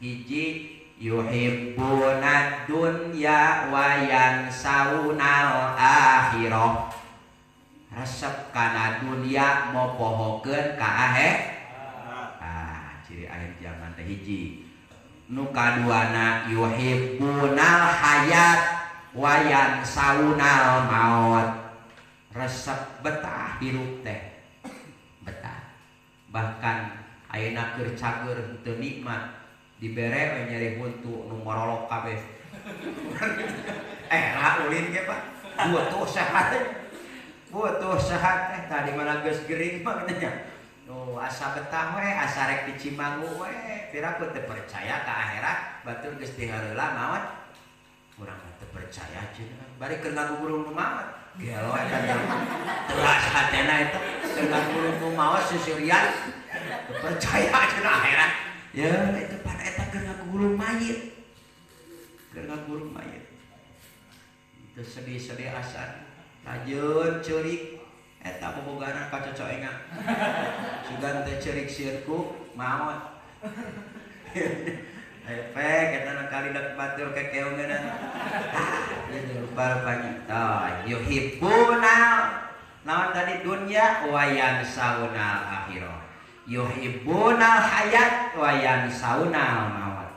hiji yuhibbunad dunya wa yansaunal akhirah. Resep kana dunia mau pohokeun ka ciri akhir zaman teh hiji. Nu kaduana yuhibbunal hayat wa yansaunal maut. Resep betah hirup teh betah. Bahkan ayeuna keur cager teu nikmat dibere we nyeri huntu nu morolok kabeh. Ulin ge Pak. Butuh sehat teh tadi mana geus gering mah katanya. Nu asa betah we, asa rek di Cimangu we, piraku teu percaya ka akhirat, batur geus ti heula maot. Urang teu percaya cenah. Bari keur ngagugurung nu maot. Gelo eta teh. Teras hatena eta keur ngagugurung nu maot susurian. Teu percaya cenah akhirat. Ya, itu pada eta keur ngagugurung mayit. Keur ngagugurung mayit. Teu sedih-sedih asan. Lanjut ceurik eta boboganan ka cocoengan. Sugan teh ceurik sieunku maot. Efek eta kali dak batur kekeungeun. Itu banyak. Tah, yuhibbunal naon tadi dunya wa yansaunal akhirah. Yuhibbunal hayat wa yansaunal maut.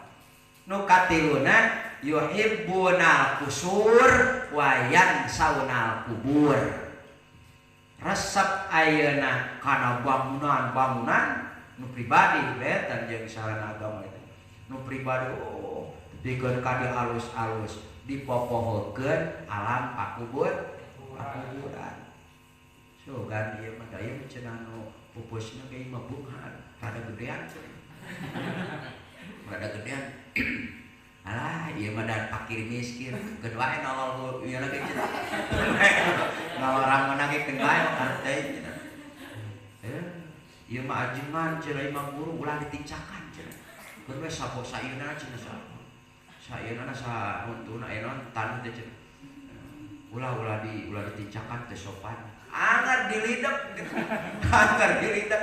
Nu katiluna yuhibbunal kusur wa yansaunal kubur. Resep ayeuna kana bangunan nu pribadi beten jeung sarana agama itu. Nu pribadi dikeun ka di alus-alus dipopohokeun alam pakuburan. So gan ieu mah dayeuh cenah nu pupusna ge mah bunga rada gedean. Rada gedean. Alah, ieu mah dan fakir miskin, keun wae nolol ieu lagi cenah. Ngalorang mana ge keun wae artei cenah. Ieu mah ajengan cenah imam guru ulah ditincakan cenah. Keun we sapo saeuna cenah sapo. Saeuna sa untuna enon tanu teh cenah. Ulah ditincakan teh sopan. Anggar dilidep. Anggar dilidep.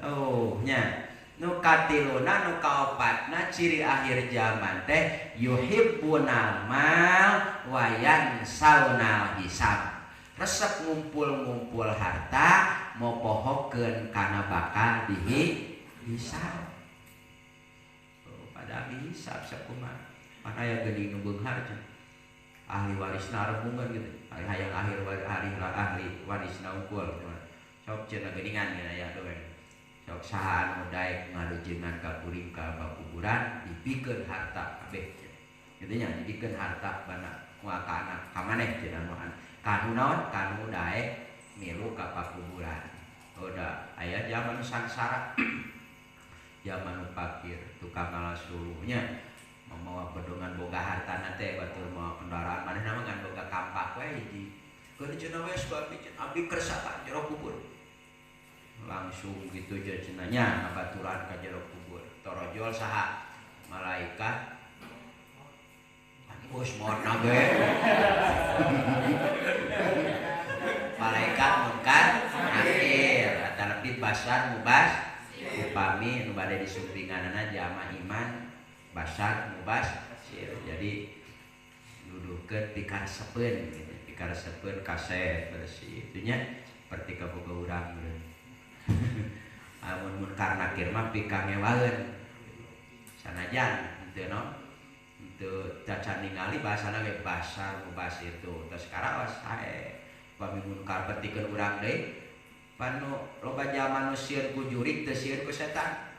Oh, nya. Nu katiluna nu kaopatna ciri akhir zaman teh yuhibbunal mal wa yansaunal hisab. Resep ngumpul-ngumpul harta mau pohokeun kana bakal dihisab. Pada dihisab sakumaha. Mana aya geuning nu beunghar cenah. Ahli warisna remungan gitu. Hayang ahli warisna unggul. Sok cenah geuningan aya doeng. Sok saha anu daek ngalujengan ka kuring ka kuburan dipikeun harta kabeh. Kitu nya dipikeun harta bana moal ka anak ka maneh cenah moal kanu naon kanu daek milu ka kuburan. Udah aya zaman sangsara. Zaman fakir tukang ngalasuluhnya mau pedongan boga hartana teh batur mau kendaraan manehna mah ngan boga kampak we hiji. Keun cenah we sebab abdi kersa ka jero kubur. Langsung gitu aja cenanya ngabaturan ka jero kubur. Torojol saha malaikat bos modna ge. Malaikat munkar nakir atanapi basar mubas upami nu bade disumpinganana jama iman basyar mubasir. Jadi nuduhkeun pikaresepeun gitu. Pikaresepeun kaset bersih itunya seperti kaboga urang amun munkar nakir mah pikangewaeun sanajan henteu no henteu caca ningali bahasana ge basar mubasir itu terus karaos sae pami munkar petikeun urang deui panu loba jaman nu sieun ku jurig teu sieun ku setan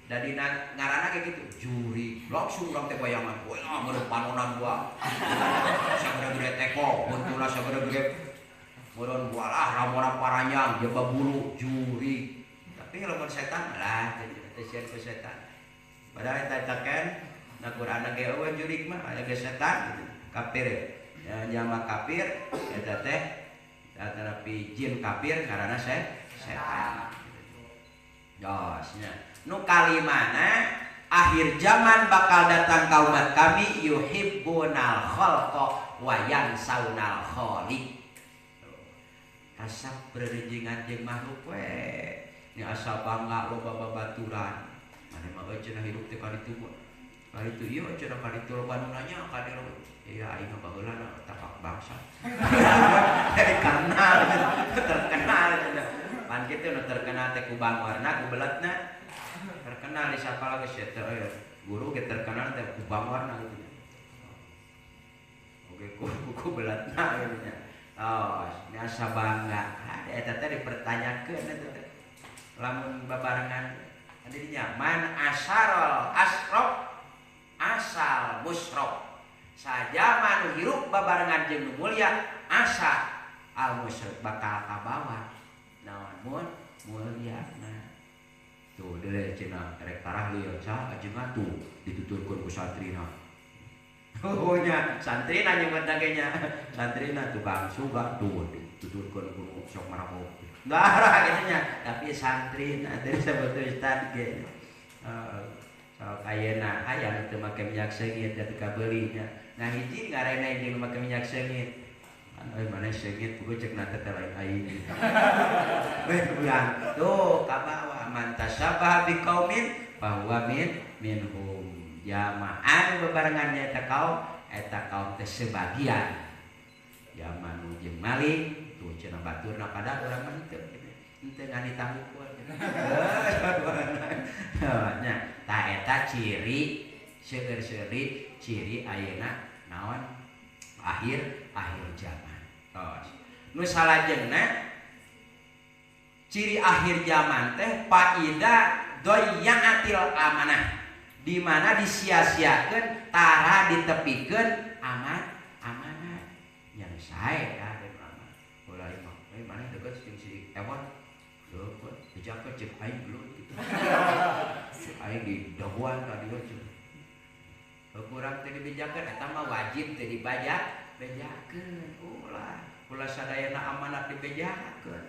dadina ngaranna kayak gitu jurig langsung urang teh bayangan wah meureun panonan gua sagede-gede teko buntuna sagede-gede meureun walah ramona paranjang jeung babulu jurig tapi lamun setan lah teu sieun ku setan padahal eta taken na Quran ge eueuh jurig mah aya ge setan gitu kafir ya jama kafir eta teh tetapi jin kafir ngaranna setan josnya nu kalimana akhir zaman bakal datang ka umat kami yuhibbunal khalqa wa yansaunal khaliq rasa berejingan jeung makhluk we ni asa bangga loba babaturan mane mah cenah hirup teh ka ditu kali itu ieu cenah ka ditu loba nu nanya ka dieu ya aing mah baheula tapak bangsa terkenal pan kitu nu terkenal teh ku bangwarna ku beletna terkenal di siapa lagi sih guru ge terkenal teh ku bangwarna gitu oke ku beletna gitu nya oh asa bangga eta teh dipertanyakeun eta teh lamun babarengan adinya man asarol asrok asal musrok saja manu hirup babarengan jeung nu mulia asa al musyrik bakal kabawa naon mun mulia nah tuh deuleu cenah rek tarah lieu ca ajeungan tuh dituturkeun ku santrina oh nya santrina nyebut dagenya santrina tukang suga tuh dituturkeun ku sok marabok darah gitu nya tapi santrina teh disebut ustad ge sok ayeuna aya nu teu make minyak seungit ketika beuli nya nah hiji ngarenna jeung make minyak seungit anu mana seungit kudu cek na teh lain aing weh urang tuh kabawa man tasyabbaha biqaumin fahuwa minhum jama'an bebarengan eta kaum teh sebagian zaman nu jeung maling tuh cenah baturna pada urang mah teu ngani tangguh nya tah eta ciri seueur-seuri ciri ayeuna naon akhir zaman tos nu salajengna ciri akhir zaman teh faida doyaatil amanah di mana disia-siakeun tara ditepikeun amanah yang sae da amanah ulah imah mana deukeut jeung si Ewan deukeut dijakeun cek aing gelut gitu aing di daguan ka dieu cek kurang teh dibejakeun eta mah wajib teh bejakeun ulah sadayana amanat dibejakeun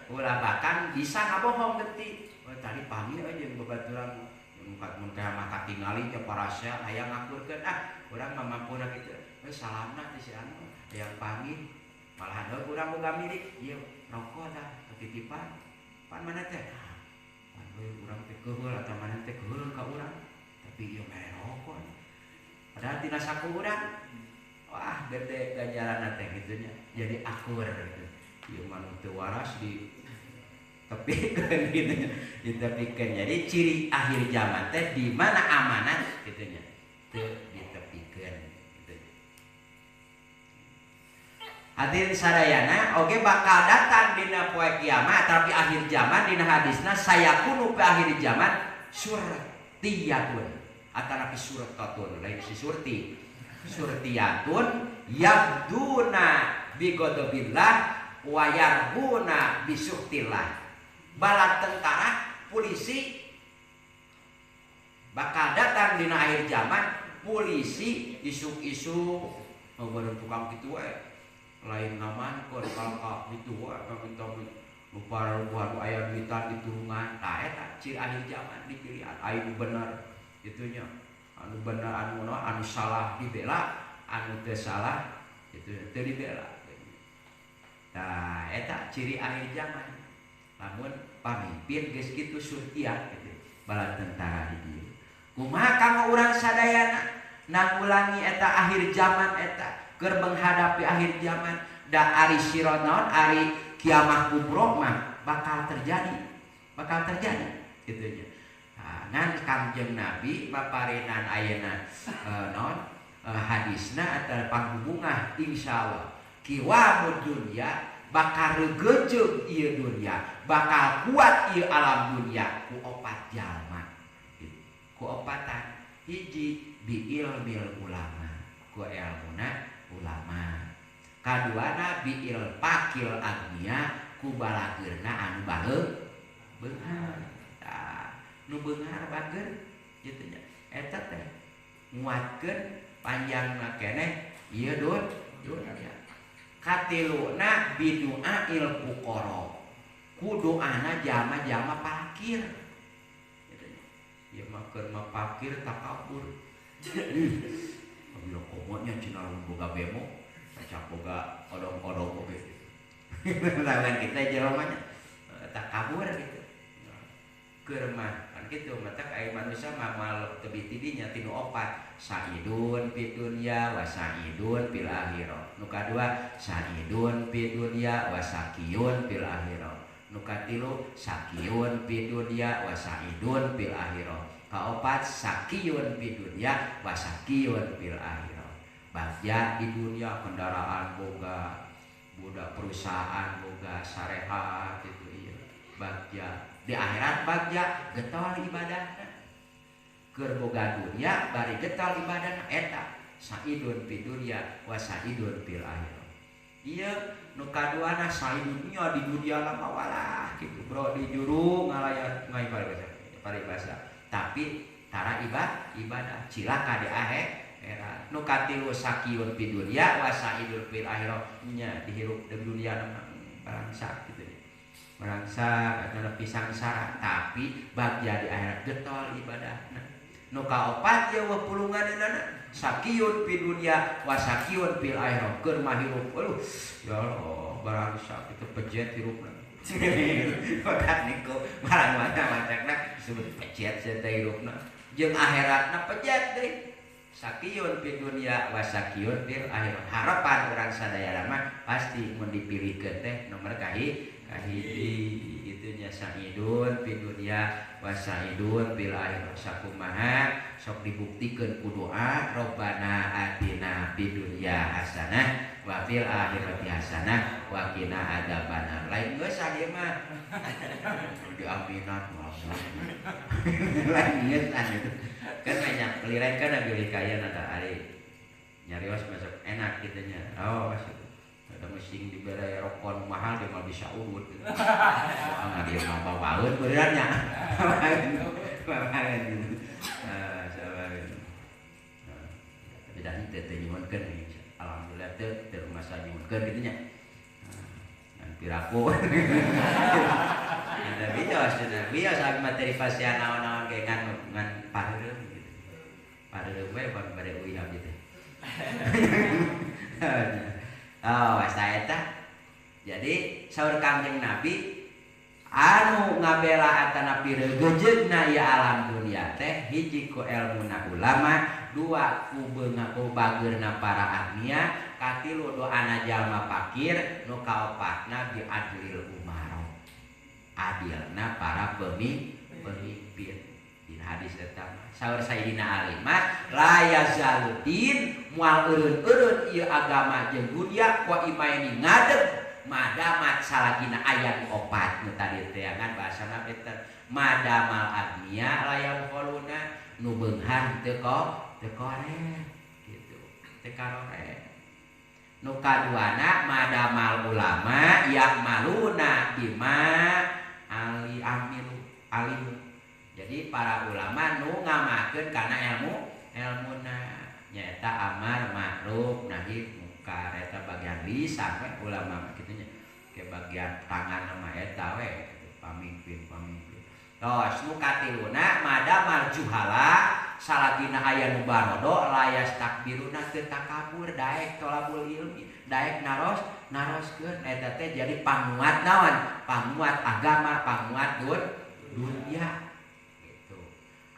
ulah bahkan bisa ngabohong geuti tadi pami aja jeung babaturan mun teh mah katingali nya parasya aya ngakurkeun urang mah mampuna kitu salamna teh si anu aya pamit malahan urang boga milik ieu rokok dah ketitipan pan mana teh pan urang teh keheul atawa mana teh keheul ka urang tapi ieu mere rokok padahal tina saku urang wah gede ganjaranna teh kitu nya jadi akur gitu ieu mah teu waras di tepikeun gitu nya ditepikeun jadi ciri akhir zaman teh di mana amanat kitu nya teu ditepikeun gitu. Hadirin sadayana oge bakal datang dina poe kiamat tapi akhir zaman dina hadisna sayakunu pe akhir zaman surtiyatun atanapi surtatun lain si surtiyatun yabduna bigodobillah wa yarbuna bisuhtillah bala tentara polisi bakal datang dina akhir zaman polisi isuk-isuk ngobrol tukang kitu we lain naman keur kalka kitu we minta lupa aya duitan diturungan tah eta ciri akhir zaman dipilihan anu bener itunya anu bener anu salah dibela anu teu salah itu teu dibela tah eta ciri akhir zaman lamun pemimpin geus kitu surtiak gitu bala tentara hiji kumaha kanggo urang sadayana nanggulangi eta akhir zaman eta keur menghadapi akhir zaman da ari sirat naon ari kiamah kubra mah bakal terjadi gitu nya. Ngan Kangjeng Nabi paparenan ayeuna hadisna atau panghubungah insyaallah kiwamud dunya bakal regejeug ieu dunya bakal kuat ieu alam dunya ku opat jalma ku opatan hiji bi ilmil ulama ku ilmuna ulama kaduana bi il pakil agnia ku balageurna anu beunghar nu beunghar bageun kitu nya eta teh nguatkeun panjangna keneh ieu dunya katiluna bidu'a il fuqara ku doana jalma-jalma fakir kitu nya ieu mah keur mah fakir takabur bila komotnya cenah boga bemo saca boga odong-odong oge lawan kita jelmanya takabur gitu keur mah gitu mata aya manusia mamal teu tidinya tinu opat saidun fid dunya wa saidun fil akhirah nu kadua saidun fid dunya wa sakiyun fil akhirah nu katilu sakiyun fid dunya wa saidun fil akhirah kaopat sakiyun fid dunya wa sakiyun fil akhirah bagja di dunia kendaraan boga budak perusahaan boga sarehat itu ieu bagja di akhirat bagja getol ibadahna keur boga dunya bari getol ibadahna eta saidun fid dunya wa saidun fil akhirah ieu nu kaduana saidunya di dunia lama walah kitu bro di juru ngalayat ngai paribasa tapi tara ibadah cilaka di akhirat nu katilu sakiyun fid dunya wa saidun fil akhirah nya dihirup di dunia barangsa kitu merangsa atau pisang sara tapi bagja di akhirat getol ibadahna nu kaopat ya wa pulunganna sakiyun fid dunya wa sakiyun fil akhirah keur mahirup ya Allah barangsa kitu pejet hirupna bakat niku barang macam-macamna disebut pejet teh hirupna jeung akhiratna pejet deui sakiyun fid dunya wa sakiyun fil akhirah harapan urang sadaya mah pasti mun dipilihkeun teh nomor kahiji itunya saidun fid dunya wa saidun fil akhirah sakumaha sok dibuktikeun ku doa Rabbana atina fid dunya hasanah wa fil akhirati hasanah wa qina adzabannar lain geus ieu mah di aminat lain geus anu kan banyak pelirekeun abi kaya nada ari nyarios masuk enak gitunya masuk ada mesin diberi rokok mahal dia mah bisa urut gitu. Soalnya dia mah bawaeun benerannya. Bawaeun gitu. Tapi dah teh nyuhunkeun alhamdulillah teh rumah saya nyuhunkeun kitu nya. Ngan piraku. Ada bios abi materi pasian naon-naon ge ngan pareureum gitu. Pareureum we ban bare uih abdi teh. Saya eta jadi saur Kangjeng Nabi anu ngabela atana piregejeugna ieu alam dunia teh hiji ku ilmuna ulama dua ku beungaku bageurna para agnia katilu doana jalma fakir nu kaopatna bi adlil umaro adilna para pemimpin di hadis eta saur Sayyidina Ali mah la yazaludin moal eureun-eureun ieu agama jeung dunia ku imaini ngadeg madamat salagina aya opat nu tadi teh ngan bahasana beuteut madamal agnia layang qoluna nu beunghar teu korek gitu teu karore nu kaduana madamal ulama ya'maluna bima alim jadi para ulama nu ngamakeun kana ilmuna nyaeta amar ma'ruf nahi munkar eta bagian lisan we ulama kitu nya ke bagian tangan mah eta we pamimpin tos nu katiluna madamal juhala salagina aya nu barodo layas takbiruna teu takabur daek tolabul ilmi daek naros naroskeun eta teh jadi panguat naon? Panguat agama, panguat dunya. Gitu.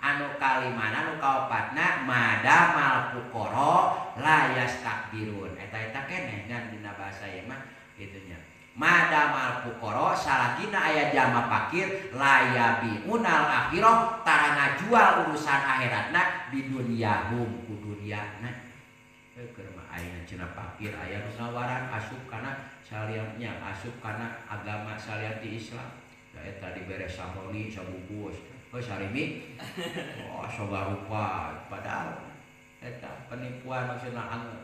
Anu kalimana anu kaopatna madamal fuqara la yastakbirun. Eta keneh ngan dina bahasa ieu mah kitu nya. Madamal fuqara salagina aya jalma fakir la yabiunal akhirah tara ngajual urusan akhiratna di dunyahum ku dunyana. Keur mah ayeuna cenah fakir aya nu nawaran asup kana saliannya asup kana agama salian ti Islam. Da eta dibere samoni sabungkus. Heuh sarimi. Oh soga rupa padahal eta penipuan maksudna angeu.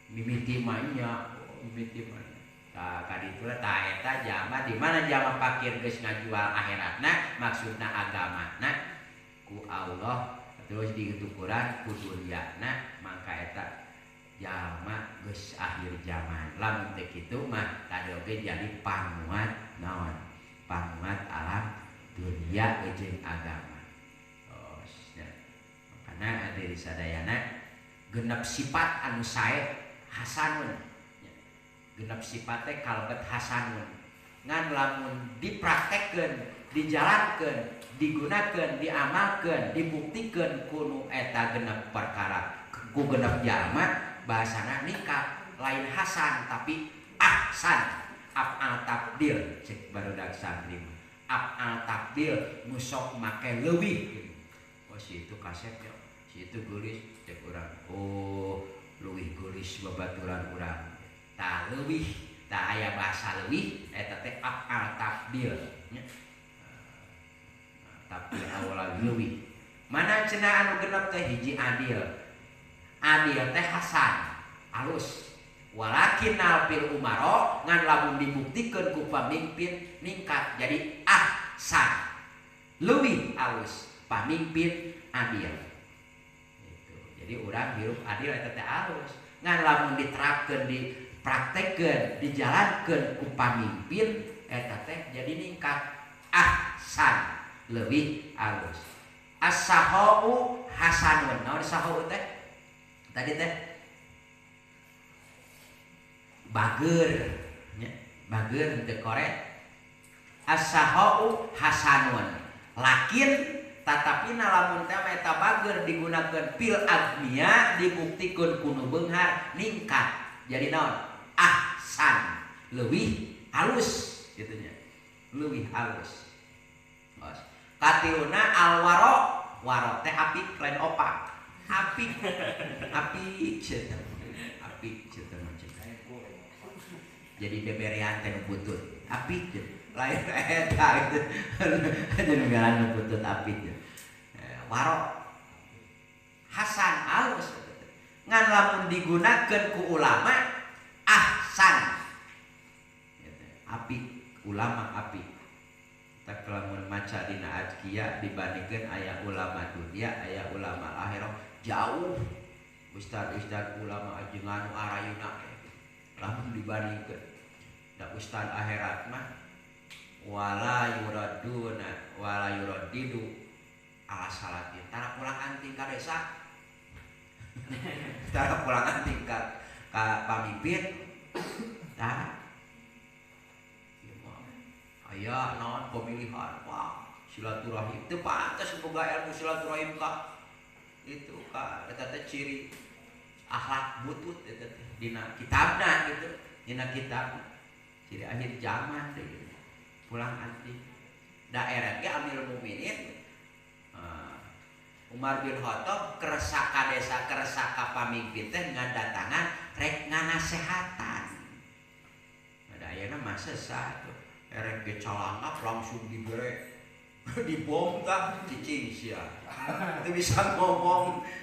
Mimiti mah nya, mimiti mah. Tah kaditu tah eta jalma di mana jalma fakir geus ngajual akhiratna maksudna agamana ku Allah terus ditukuran ku dunyana mangka eta jalma geus akhir zaman. Lamun teu kitu mah tadi oge jadi panguat naon? Panguat alam dunia jeung agama. Oh, makana ada di sadayana genep sifat anu sae hasanun. Genep sifat teh kalebet hasanun. Ngan lamun dipraktekkeun, dijalankeun, digunakeun, diamalkeun, dibuktikeun kuno eta genep perkara ku genep jalma bahasana nikah lain hasan tapi ahsan. Af'al tabdil cek barudak santri af'al tabdil musok make leuwih. Oh si itu kasetnya, si itu geulis cek urang. Oh leuwih geulis babaturan urang. Tah leuwih, tah aya bahasa leuwih eta teh af'al tabdil nya. Tabdil awal leuwih. Mana cenah anu genep teh hiji adil. Adil teh hasan, alus. Walakin nalpil umaro ngan lamun dibuktikeun ku pamimpin ningkat jadi ahsan. Leuwih alus pamimpin adil. Gitu. Jadi urang hirup adil eta teh alus. Ngan lamun diterapkeun, dipraktekkeun, dijalankeun ku pamimpin eta teh jadi ningkat ahsan, leuwih alus. As-sahau hasanun. Naon sahau teh? Tadi teh bager nya, bager teu korek. As-sahau hasanun. Lakin tatapina lamun teh eta bager digunakeun pil agnia dibuktikeun kuno beunghar ningkat. Jadi naon? Ahsan, leuwih halus kitu nya. Leuwih halus. Katiluna alwaro, waro teh apik lain opak. Apik. Apik cenah. Apik cenah. Jadi beberean teh butut apik lain eta gitu jadi ngaran butut apik waro hasan alus ngan lamun digunakeun ku ulama ahsan apik ulama apik tak lamun maca dina azkiyah dibandingkeun aya ulama dunia aya ulama akhirat jauh ustad-ustad ulama ajengan anu arayuna lamun dibandingkeun da ustad akhirat mah wala yuraduna wala yuradidu ala salatin tara pulang anting ka desa tara pulang anting ka pamimpin tara aya naon pemilihan wah silaturahim teu pantes boga ilmu silaturahim ka itu ka eta teh ciri akhlak butut eta teh dina kitabna gitu dina kitab ciri akhir zaman teh pulang anting daerah ge Amirul Mukminin Umar bin Khattab keresa ka desa keresa ka pamimpin teh ngadatangan rek nganasehatan. Ada ayeuna mah sesat erek ge calangap langsung dibere dibom tah cicing sia. Teu bisa ngomong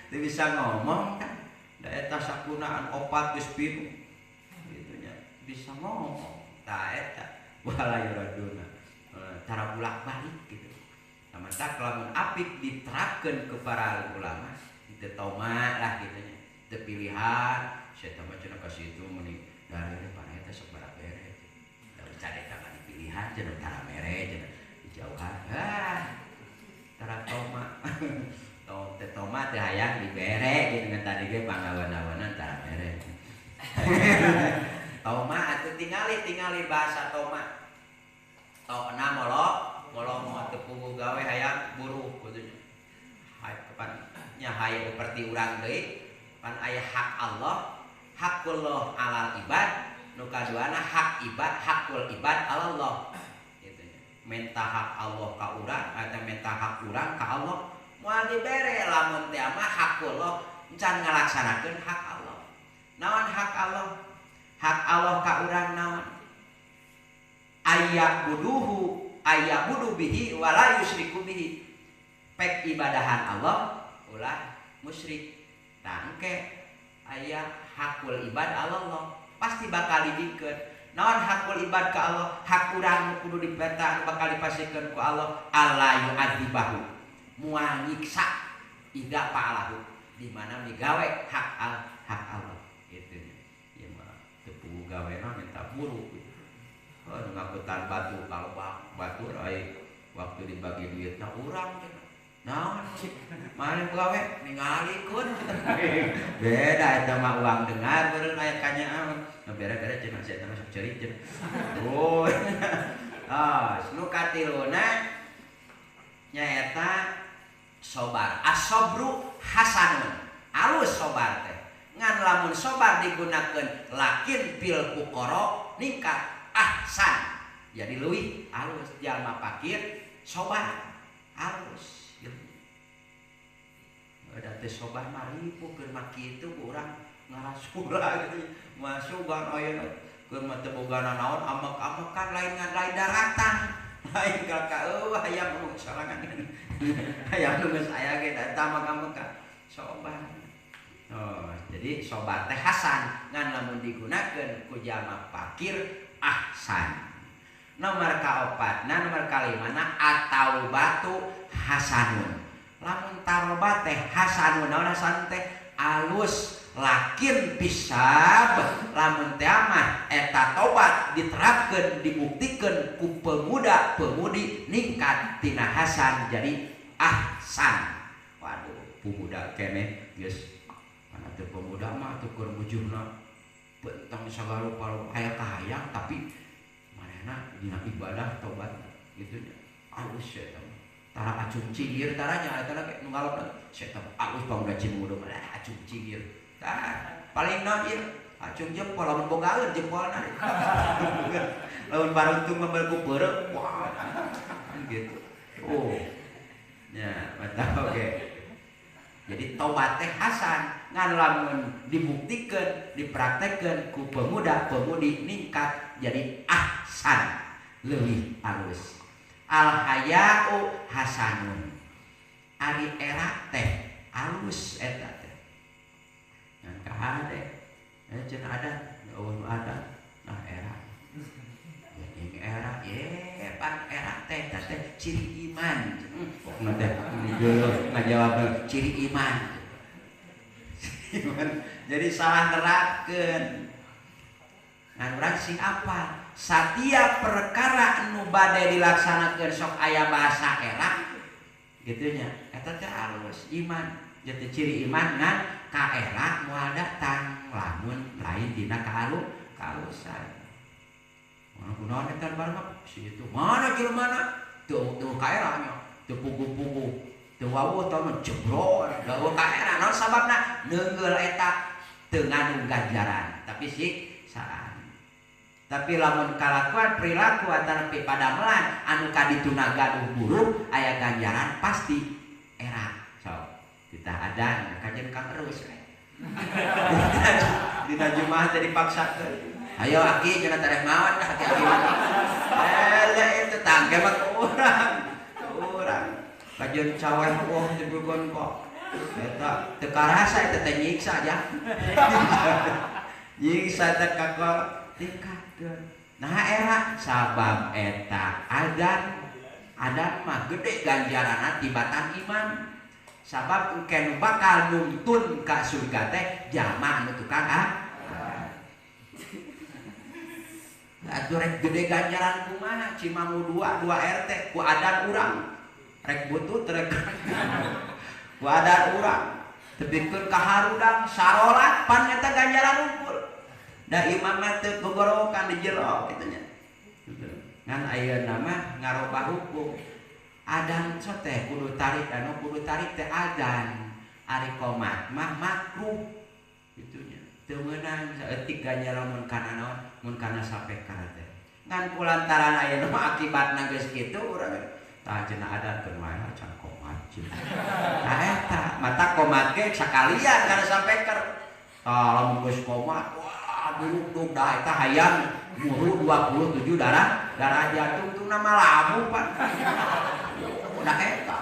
kan. Da eta sakunaan opat geus pinuh. Kitu nya bisa ngomong. Tah eta wala yuraduna. Tara bulak-balik gitu. Tamata lamun apik diterapkeun ke para ulama, teu tomat lah kitu nya. Teu pilihan, saya mah cenah ka situ meni dari pan eta sok barak bere. Da cade tangan pilihan cenah tara mere cenah dijauhan. Tara tomat. Teu tomat teh hayang dibere gitu ngan tadi ge pangawan-awanan tara mere. toma atuh tingali bahasa toma. Tokna molo teu gawe hayang buruh kudunya. Pan nya hayang seperti urang deui pan aya hak Allah, hakullah alal ibad, nu kaduana hak ibad, hakul ibad Allah. Gitu nya. Minta hak Allah ka urang atau minta hak urang ka Allah, moal dibere lamun teh mah hakullah encan ngalaksanakeun hak Allah. Naon hak Allah? Hak Allah ka urang naon? Ayyabudu bihi wala yusyriku bihi. Pek ibadahan Allah ulah musyrik. Tangke aya hakul ibad Allah pasti bakal didikeun. Naon hakul ibad ka Allah? Hak urang kudu dipeta bakal dipasikeun ku Allah. Allah yu'adzibahu. Moal nyiksa ida pa'alahu. Di mana migawe hak Allah. Gitu nya. Ieu mah teu pugu gawena minta buru. Ngakutan batu kalau batu waktu dibagi duitnya urang naon mana gawe ningalikeun beda eta mah uang dengar beureun aya kanyaan bere-bere cenah saya masuk ceri cenah oh nu katiluna nyaeta sobar asobru hasanun alus sobar teh ngan lamun sobar digunakeun lakin bil fuqara ningkat ahsan jadi leuwih alus jalma fakir sobar alus gitu. Ada teh sobar mah ripuh keur mah kitu ku urang ngarasula gitu masuk bang ayeuna keur mah teu bogana naon amek-amekan lain daratan lain ka hayang nu sorangan hayang nu geus aya ge da amek-amekan sobar. Oh, jadi sobar teh hasan ngan lamun digunakeun ku jalma fakir ahsan. Nomor kaopatna nomor kalimana atau batu hasanun. Lamun tarobat teh hasanun naon hasan teh alus lakin pisab lamun teh mah eta tobat diterapkeun dibuktikeun ku pemuda pemudi ningkat tina hasan jadi ahsan. Waduh pemuda keneh geus kana teu pemuda mah teu keur mujurna bentang sagala rupa aya kahayang tapi manehna dina ibadah tobat gitu nya alus setan tara acung cigir taranya eta ge nu ngalona setan alus pamuda cimudo mah acung cigir tah paling naon ieu acung jempol lamun bogaeun jempolna lamun baruntung membelku peureuh wah gitu oh nya mantap oke. Jadi tobat teh hasan ngan lamun dibuktikan dipraktekkan ku pemuda pemudi ningkat jadi ahsan leuwih alus. Al haya'u hasanun ari era teh alus eta teh ngan kahade cenah ada eueuh ada nah era yang era pan era teh ciri iman teh ngajawab ciri iman jadi salah nerapkeun ngan urang sing apa satiap perkara anu bade dilaksanakeun sok aya bahasa era gitu nya eta teh alus iman jadi ciri iman ngan ka era moal datang lamun lain dina kahalusan mana kunaon eta bareng situ mana jelmana teu ka era nya teu pugu-pugu teu wawuh taun jebrol da ka era naon sababna neungeul eta teu ngandung ganjaran tapi siksaan. Tapi lamun kalakuan perilaku antara padamelan anu kadituna gaduh buruk aya ganjaran pasti era so kita ada kajian Kang Erus dina Jumaah teh dipaksakeun ayo aki cenah tareh maot da aki itu tangke mah urang kajian caweh wah dibugon kok eta teu karasa eta teh nyiksa aja nyiksa teh kakor tingkatkeun nah era sabab eta adan mah gede ganjaranna tibatan iman sabab engke bakal nuntun ka surga teh jalma anu tukang atuh rek gede ganjaran kumaha Cimamu 2 RT ku adan urang rek butut rek ku adan urang tebikeun ka harudang sarolat pan eta ganjaran unggul Da imam mah teu gogorokan di jero kitu nya. Ngan ayeuna mah ngarobah hukum. Adan teh kudu tarik teh adan. Ari qomat mah makruh kitu nya. Teu meunang saeutik ganya lamun kana naon mun kana sapekar teh. Ngan kulantaran ayeuna mah akibatna geus kitu urang tah cenah adan keur wae can qomat. Tah eta mata qomat ge sakalian kana sapekar. Tah lamun geus qomat wah duduk dah eta hayang muhu 27 darajat tungtung nama lamu Pak. Udah eta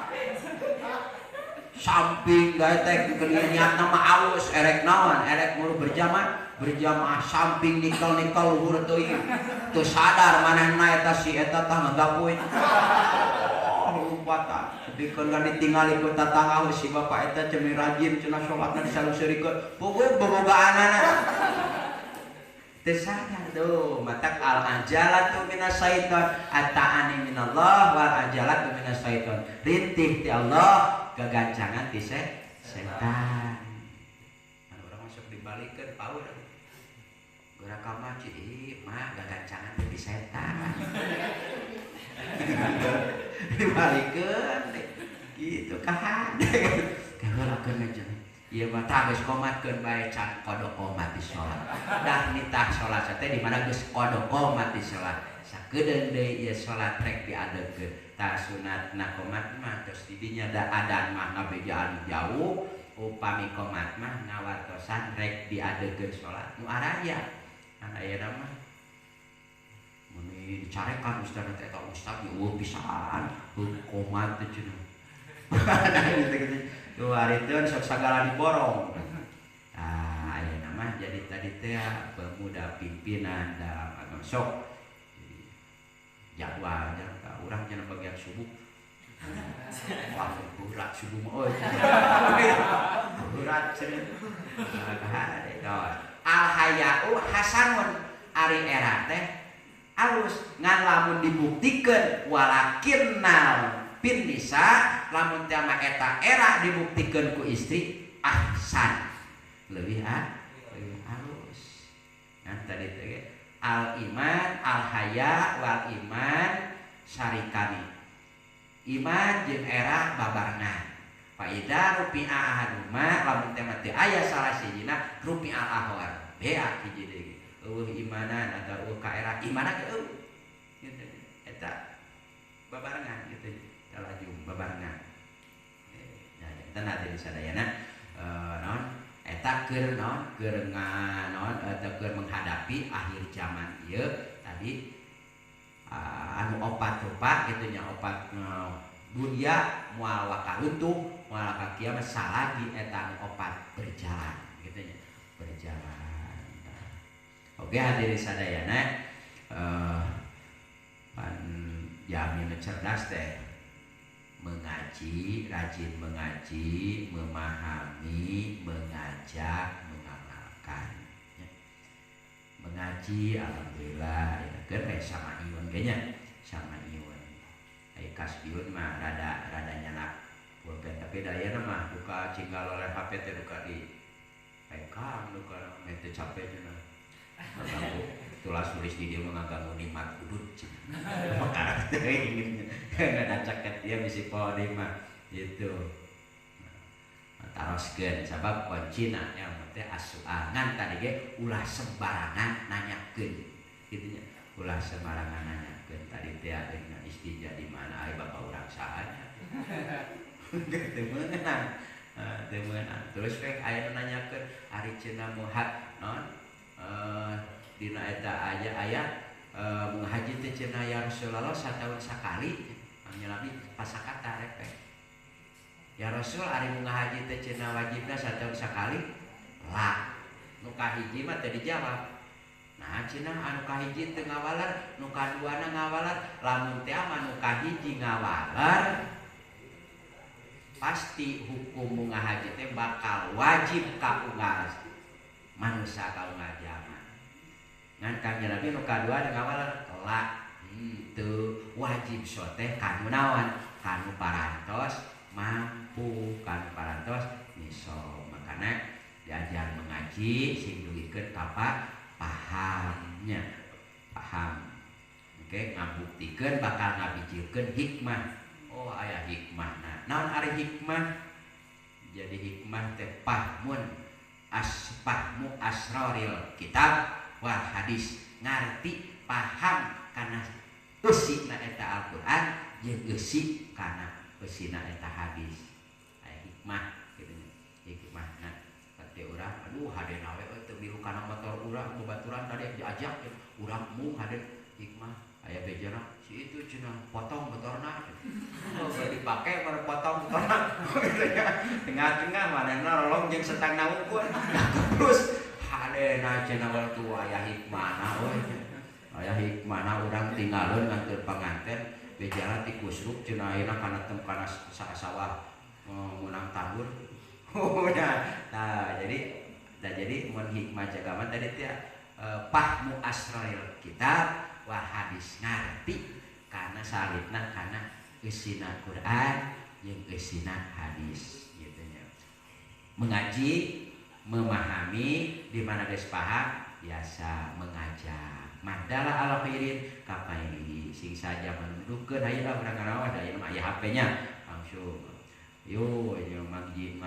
samping gawe teh niat nama aus erek naon erek muru berjamaah samping nikel luhur teuing teu sadar manehna eta si eta tah ngagapoin lupa dikeun kan ditingali ku tatangga si bapak eta cemi rajin cenah salatna disaluseurikeun pokok bobogaanana teu sadar tuh matak al ajalatu minas syaiton ata'ani minallah wal ajalatu minas syaiton rintih ti Allah gagancangan ti setan anu urang masuk dibalikeun paur geura ka masjid mah gagancangan ti setan dibalikeun gitu kahan geurakeun aja ieu mah tah geus qomatkeun bae can kodok qomat di salat dah nitah salat teh di mana geus kodok qomat di salat sakedeung deui ieu salat rek diadeugkeun tah sunatna qomat mah tos di dinya da adan mah ngabejaan jauh upami qomat mah ngawartosan rek diadeugkeun salat nu araya an ayeuna mah mun dicarekan ustaz eta ustaz eueuh pisan qomat teh cenah tuh hari itu sok sagala diborong. Nah, ayeuna mah jadi tadi teh pemuda pimpinan dalam agama sok. Jadwalnya ka urang cenah bagian subuh. Wah, berat subuh mah euy. Berat cenah. Al haya'u hasanun ari era teh alus ngan lamun dibuktikeun walakinnal bin nisa lamun teh mah eta era dibuktikeun ku istri ahsan leuwih halus. Nah tadi teh al iman al haya wal iman syarikani iman jeung era babarengan fa idza rupi'a ahaduma lamun teh mah teu aya salah sijina rupi'al ahwar bea hiji deui eueuh imanan atau eueuh ka era imanan ge eueuh kitu eta babarengan kitu lajung babarengan nya eta tadi sadayana naon eta keur naon keur naon eta keur menghadapi akhir zaman ieu tadi anu opat rupa kitu nya opat dunia moal wakaruntuh moal ka kiamat salagi eta anu opat berjalan kitu nya berjalan. Oke hadirin sadayana pan jamin cerdas teh mengaji, rajin mengaji, memahami, mengajak, mengamalkan. Mengaji, alhamdulillah, ya kan sama iun kayaknya, sama iun. Kasbiun mah rada nyanak pulpen, tapi daya mah buka cinggal oleh HP teh buka di pekang, buka itu capek cina. Tulas tulis di dia mengganggu nikmat kudut karakter ini nggak ada caket dia misi poli mah gitu taroskeun sabab kuncina yang penting asuangan tadi ge ulah sembarangan nanyakeun kitu nya ulah sembarangan nanyakeun tadi teh ayeuna istijah di mana aya bapak urang saha teu meunang terus we ayeuna nanyakeun ari cenah muhat naon dina eta aya menghaji teh cenah ya Rasulullah satahun sakali nya Nabi pasakata rek ya Rasul ari menghaji teh cenah wajibna satahun sakali lah nu kahiji mah teh dijawab nah cenah anu kahiji teu ngawalar nu kaduana ngawalar lamun teh mah nu kahiji ngawalar pasti hukum ngahaji teh bakal wajib ka unggal manusia ka unggal jamaah ngan kanjeng Nabi nu kadua ngawalar kelak teu wajib soteh kanu naon kanu parantos mampu kanu parantos miso makana diajar mengaji sing duikeun ka pahamnya paham. Oke, ngabuktikeun bakal ngabijikeun hikmah. Oh aya hikmahna. Naon ari hikmah? Jadi hikmah teh fahmu asraril kitab wal hadis, ngarti paham kana eusina eta Al-Qur'an jeung eusi kana eusina eta hadis. Aya hikmah kitu nya. Hikmahna teh urang aduh hadena we teu milu kana motor urang babaturan tadi diajak urang mung haden hikmah aya bejana si itu cenah potong motorna. Oh dipake baru potong motorna. Tengah-tengah manehna rolong jeung setangna ukur. Terus hadena cenah waktu aya hikmahna we. Aya hikmahna urang tinggalkeun nganteur panganten bejana ti kusruk cenah ayeuna kana tempana sawah menang tahun. Oh ya. Nah, jadi mun hikmah jagaman tadi teh fahmu asraril kitab wa hadis, ngarti kana salitna kana eusina Quran jeung eusina hadis gitu nya. Mengaji, memahami, di mana geus paham biasa mengajak. Madala ala khairin kapaili sing saja mendudukeun hayeuna urang ngarawas aya mah aya HP-nya langsung. Yo nya ngaji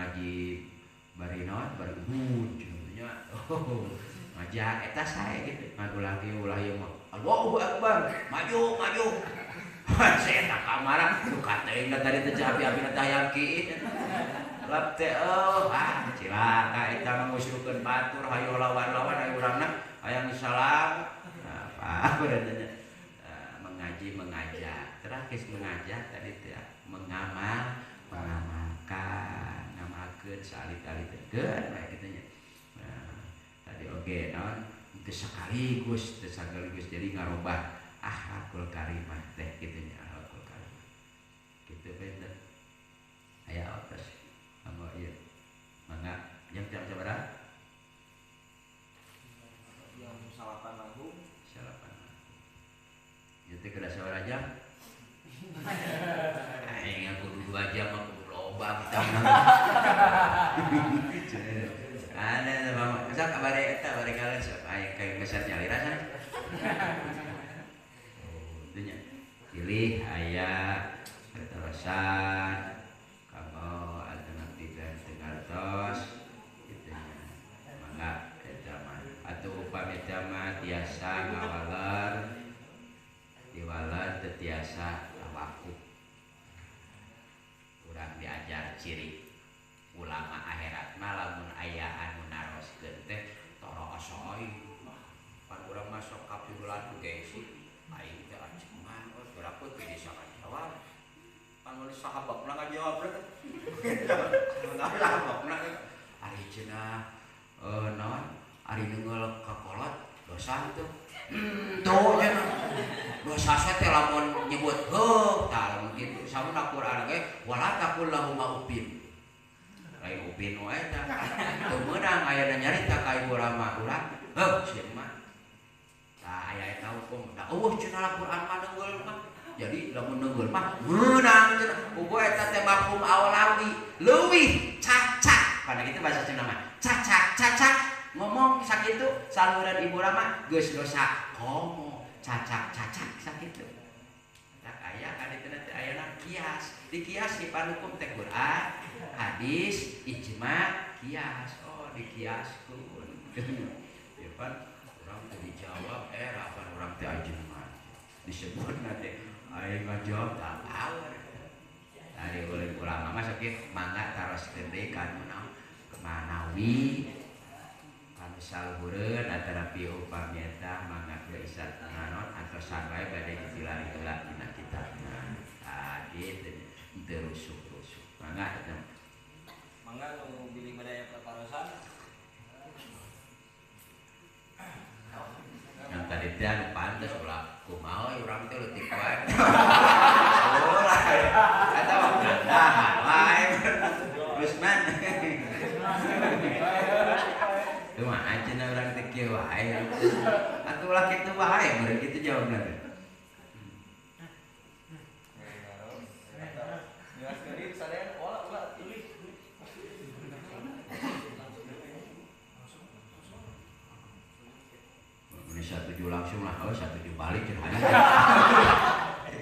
bari naon bari uhud nya. Oh ngajak eta sae gitu. Ngagulang ieu ulah ieu mah Allahu Akbar, maju. Saya tak kamar, tuh katain tadi teh api-api tayang kieu. Lap teh cilaka eta mah ngusrukeun batur hayu lawan-lawan hayu urangna hayang salam. Apa berarti mengajak. Terakhir mengajak tadi teh mengamalkan, ngamalkeun salit-aliteun bae kitu nya. Tadi oge naon sekaligus jadi ngarobah akhlakul karimah teh kitu nya akhlakul karimah. Kitu bener. Aya otos. Anggo ieu. Mangga jam sabaraha? Yang salapan lagu. Ieu teh kada sabaraha jam? Aing kudu 2 jam mah kudu loba kita mah. Ada mama, masa kabare eta bare kalian aya kayak geser nyali rasana. Oh, itu nya. Pilih aya terusan kamu alternatif dan tengartos gitu nya. Mangga eta mah atuh upami eta mah tiasa ngawaler diwaler teu tiasa wakuf. Urang diajar ciri ulama akhirat mah lamun aya anu naroskeun teh tara asai pan urang mah sok kapirulan gengsi aing teh ajengan berapa teh bisa ngajawab pan mun sahabakna ngajawab teh sahabakna ari cenah naon ari neungeul ka kolot dosa teh tuh cenah dosa teh lamun nyebut heuh tah lamun kitu samun Al-Qur'an ge wala taqul lahum upin lain upin wae tah teu meunang aya nyarita ka ibu rama urang heuh sieun mah tah aya eta hukum da eueuh cenah Al-Qur'an mah neungeul mah jadi lamun neungeul mah meunang cenah ugo eta teh mafhum awlawi leuwih cacak pada kitu bahasa Sunda mah cacak ngomong sakitu saluran ibu rama geus dosa komo cacak sakitu tak aya ka ditu teh aya kias dikias di panukum teh Qur'an hadis ijma kias dikiaskeun ya kan urang teh dijawab rapan urang teh ajengan disebutna teh aya ngajawab tah power dari ulama mah sakit mangga taroskeun deui kanu manawi kanu salhureun antara pieu upami eta mangga isat naon atau sampai bade ditilari-tilari dina kitabna kitu teu rusuk mangga eta Mangga nu bilih medaya pertarosan. Yang tadi teh anu pantes ulah kumaha urang teh leutik wae. Eta mah wae. Rusman. Teu mah ajeuna urang teh kieu wae. Atuh ulah kitu wae meureun kitu jawabna teh. langsung lah oh satu balik cenah ya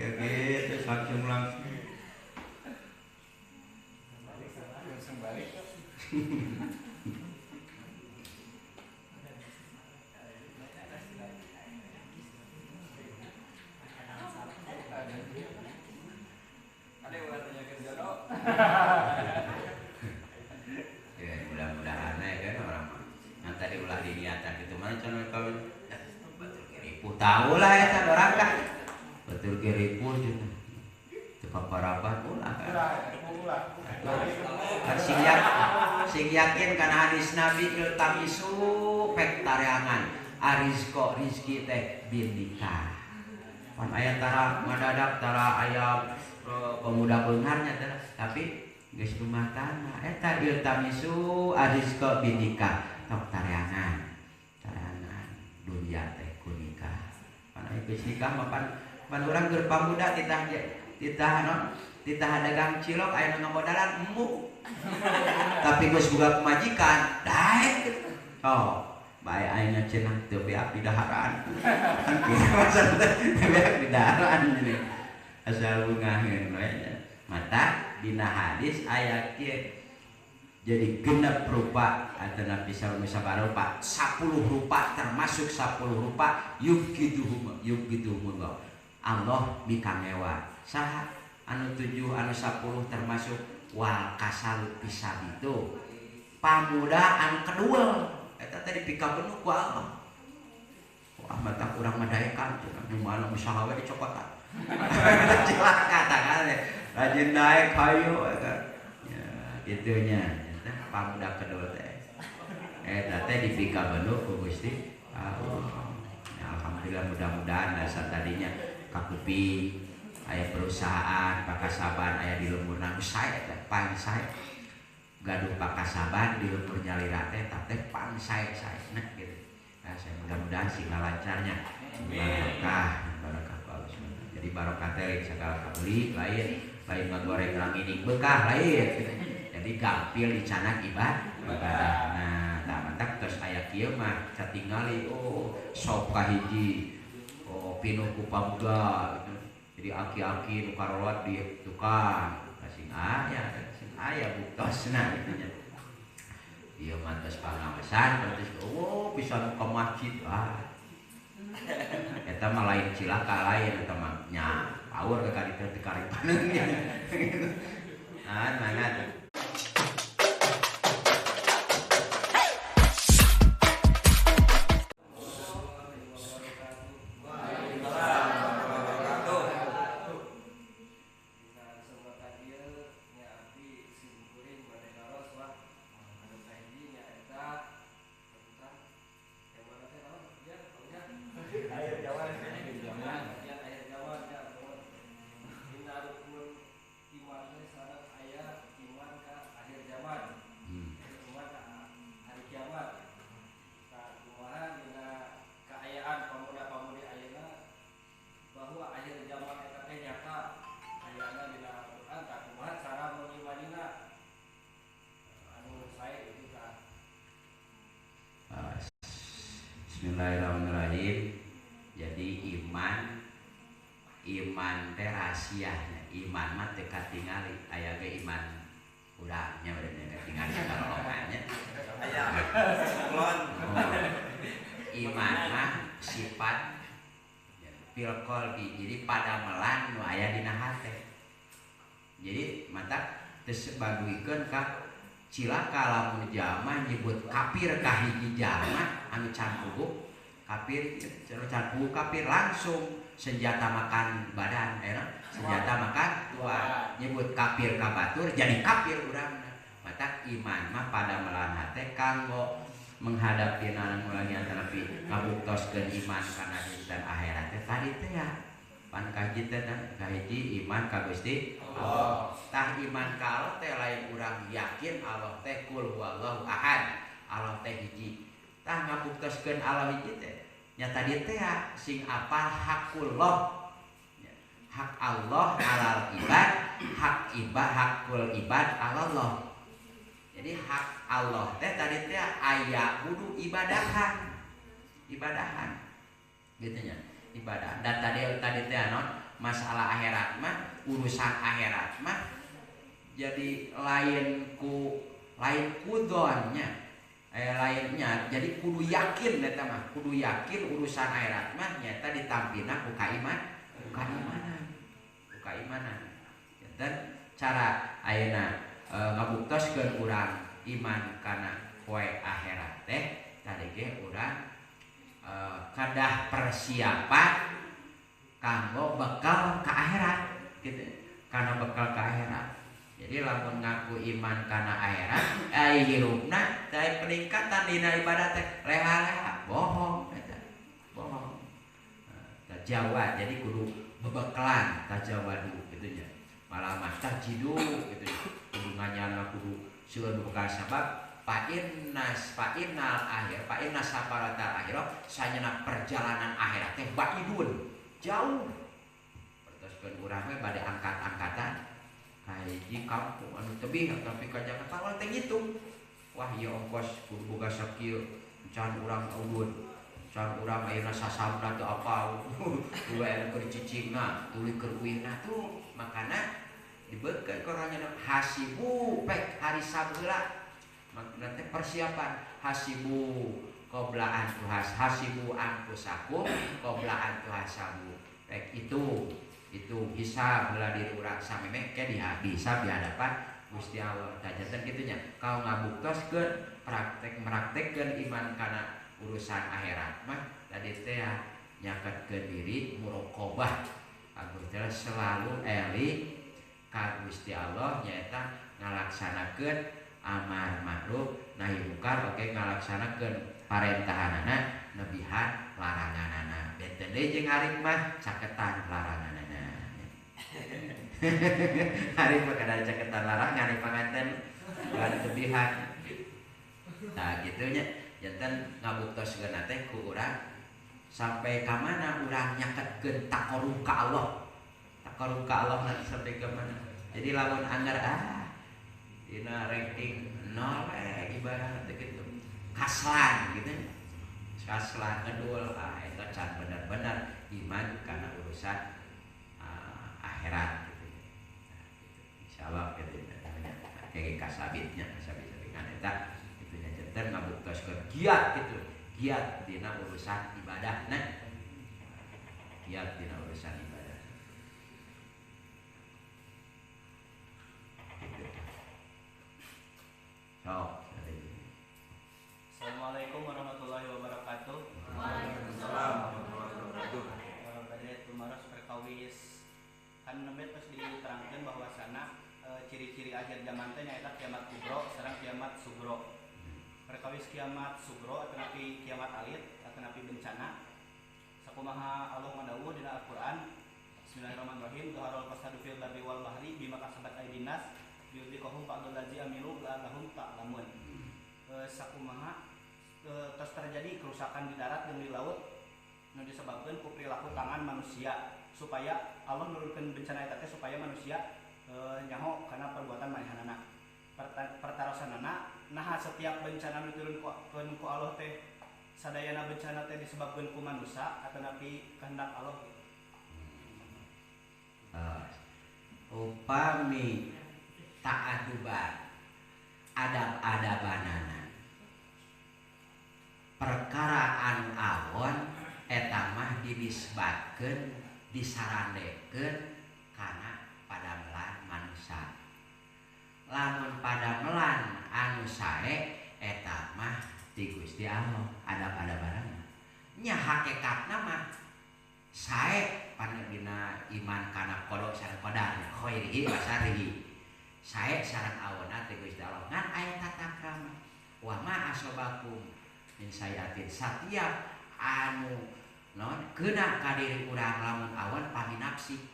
gitu langsung balik. Ada yang tanyakan jodoh. Ya mudah-mudahan kan orang yang tadi ulah diniatan gitu mana channel kawin betul kiripu tahu lah ya kan orang kan betul kiripu juga tukang parapat ulah kan sing yakin kana hadis Nabi iltamisu pek tareangan arizko rizki teh bindika pan aya tara ngadadak tara aya pemuda beungarnya teh tapi geus rumah tangga eta iltamisu arizko bindika tok tareangan dunia teh kunikah pan aya geus nikah mah pan urang keur pamuda titah dagang cilok aya nu ngamodalan embuk tapi geus boga pemajikan daek oh bae ayeuna cenah teu beak di daharan kieu maksud teh beak di daharan jadi asal bungaheun we mata dina hadis aya kieu jadi genep rupa atau nabi sabara rupa 10 rupa termasuk 10 rupa yubgiduhum Allah bikangewa saha anu 7 anu 10 termasuk wal kasalut pisah itu pamuda anu kedua eta tadi pikabeun ku Allah wah mata urang madaekan cenah mana usaha we dicokotan cilaka tangan rajin naik hayu eta ya itunya eta pamuda kedua teh eta teh dipikabeun ku Gusti Allah alhamdulillah mudah-mudahan dasar tadinya kakupi aya perusahaan pakasaban aya di lembur nang sae teh pan sae gaduh pakasaban di lembur nyalira teh teh pan sae nah gitu nah saya mudah-mudahan sih lancarnya barokah bagus jadi barokah teh segala kabeli lain ngagoreng rang ini bekah lain gitu. Jadi gampil dicanak ibadah nah tah mantak tos aya kieu mah catingali oh sop kahiji oh pinuh ku pamuda gitu. Jadi aki-aki nu karolot di tukang sing aya buktosna gitu nya. Ieu mah tos pangawesan terus oh bisa nu ka masjid eta mah lain cilaka lain eta mah nya power ka kali teh karipaneun nya. Mana tuh Bismillahirrahmanirrahim. Jadi iman teh rahasianya. Iman mah teu katingali, aya ge iman urangnya bener katingali kalolongannya. Aya. Iman mah sifat fil qalbi. Jadi pada melan nu aya dina hate. Jadi mata teu sebaguikeun ka cilaka lamun jalma nyebut kafir ka hiji jalma anu can pupuk kafir can pupuk kafir langsung senjata makan badan senjata makan tua nyebut kafir ka batur jadi kafir urangna mata iman mah pada melan hate kanggo menghadapi nana mulanya tapi ngabuktoskeun iman kana dinten akhirat teh tadi teh ya pan kahiji teh kahiji iman ka Gusti Allah tah iman ka Allah teh lain urang yakin Allah teh kul huwallahu ahad Allah teh hiji tah ngabuktoskeun Allah hiji teh nya tadi teh sing apal hakullah hak Allah alal ibad hakul ibad Allah jadi hak Allah teh tadi teh aya kudu ibadahan gitu nya ibadah. Dan tadi teh non masalah akhirat mah urusan akhirat mah jadi lain kudonnya lainnya jadi kudu yakin eta mah kudu yakin urusan akhirat mah nyata ditampina ku keimanan dan cara ayeuna ngabuktoskeun urang iman kana poe akhirat teh tadi ge urang kadah persiapan kanggo bekal ka akhirat gitu karena bekal ka akhirat. Jadi lamun ngaku iman kana akhirat hirupna teh peningkatan dina ibadah teh leha-leha bohong eta bohong tajawad jadi kudu bebekalan tajawadu gitu nya malah mah tajidu gitu kudu nganyana kudu seueur bekal sabab fa innal safaratal akhirah sayeuna perjalanan akhirat teh baidun jauh pertoskeun urang we bade angkat-angkatan kahiji kampung anu tebih tapi ka Jakarta wal teh gitu wah ieu ongkos kudu boga sakieu can urang udun can urang ayeuna sasamna teu apa dua anu keur cicingna tuluy keur uirna tuh makana dibeukeun ka orangna hasibu pek hari sabeula makna teh persiapan hasibu qobla hasibu anfusakum qobla an tuhasabu pek itu hisab bela diri urang sameme ke dihisab di hadapan Gusti Allah tajanten kitu nya kau ngabuktoskeun praktekkeun iman kana urusan akhirat mah tadi teh nyaketkeun diri muraqabah Gusti Allah selalu eli ka Gusti Allah nyaeta ngalaksanakeun amar ma'ruf nahi munkar oke ngalaksanakeun parentahanana nebihan laranganana benten deui jeung ari mah caketan laranganana hari mah kada caketan larangan di panganten kada tebihan nah gitu nya janten ngabuktoskeun teh ku urang sampai ka mana urang nyaketkeun taqarrub ka Allah nanti sampai ke mana jadi lamun anggar dina ranking 0 ibarat gitu kaslan gitu kaslan ngedul eta can bener-bener iman kana urusan akhirat gitu. Insyaallah gitu kayak kasabitnya dengan eta itu nya janten ngabuktoskeun giat gitu giat dina urusan ibadah giat dina urusan ibadah gitu. Assalamualaikum warahmatullahi wabarakatuh. Waalaikumsalam warahmatullahi wabarakatuh. Tadi tumaros perkawis kan nembe terus diterangkeun bahwasana ciri-ciri akhir zaman teh nyaeta kiamat kubro sareng kiamat sugro. Perkawis kiamat sugro ataupun kiamat alit ataupun bencana sakumaha Allah madawuh dina Al-Qur'an Bismillahirrahmanirrahim tuharul fasadu fil barri wal bahri bima kasabat aydinas yudhiqahum ba'dal ladzi amilu la'allahum ta'lamun. Sakumaha terus terjadi kerusakan di darat dan di laut nu disebabkeun ku perilaku tangan manusia supaya Allah nurunkeun bencana eta teh supaya manusia nyaho kana perbuatan manehanana pertarosanana nah setiap bencana nu turunkeun ku Allah teh sadayana bencana teh disebabkeun ku manusia ataupun kehendak Allah upami ta'aduban adab-adabanana perkara anu awon eta mah dinisbatkeun disarandekeun kana padamelan manusia lamun padamelan anu sae eta mah ti Gusti Allah adab-adabanana nya hakikatna mah sae panebina iman kana qada sareng qadar khairihi wa syarrihi sae sareng awonna ti Gusti Allah ngan aya tata krama wa ma asobakum min sayatin satiap anu non keuna ka diri urang lamun awan paminapsi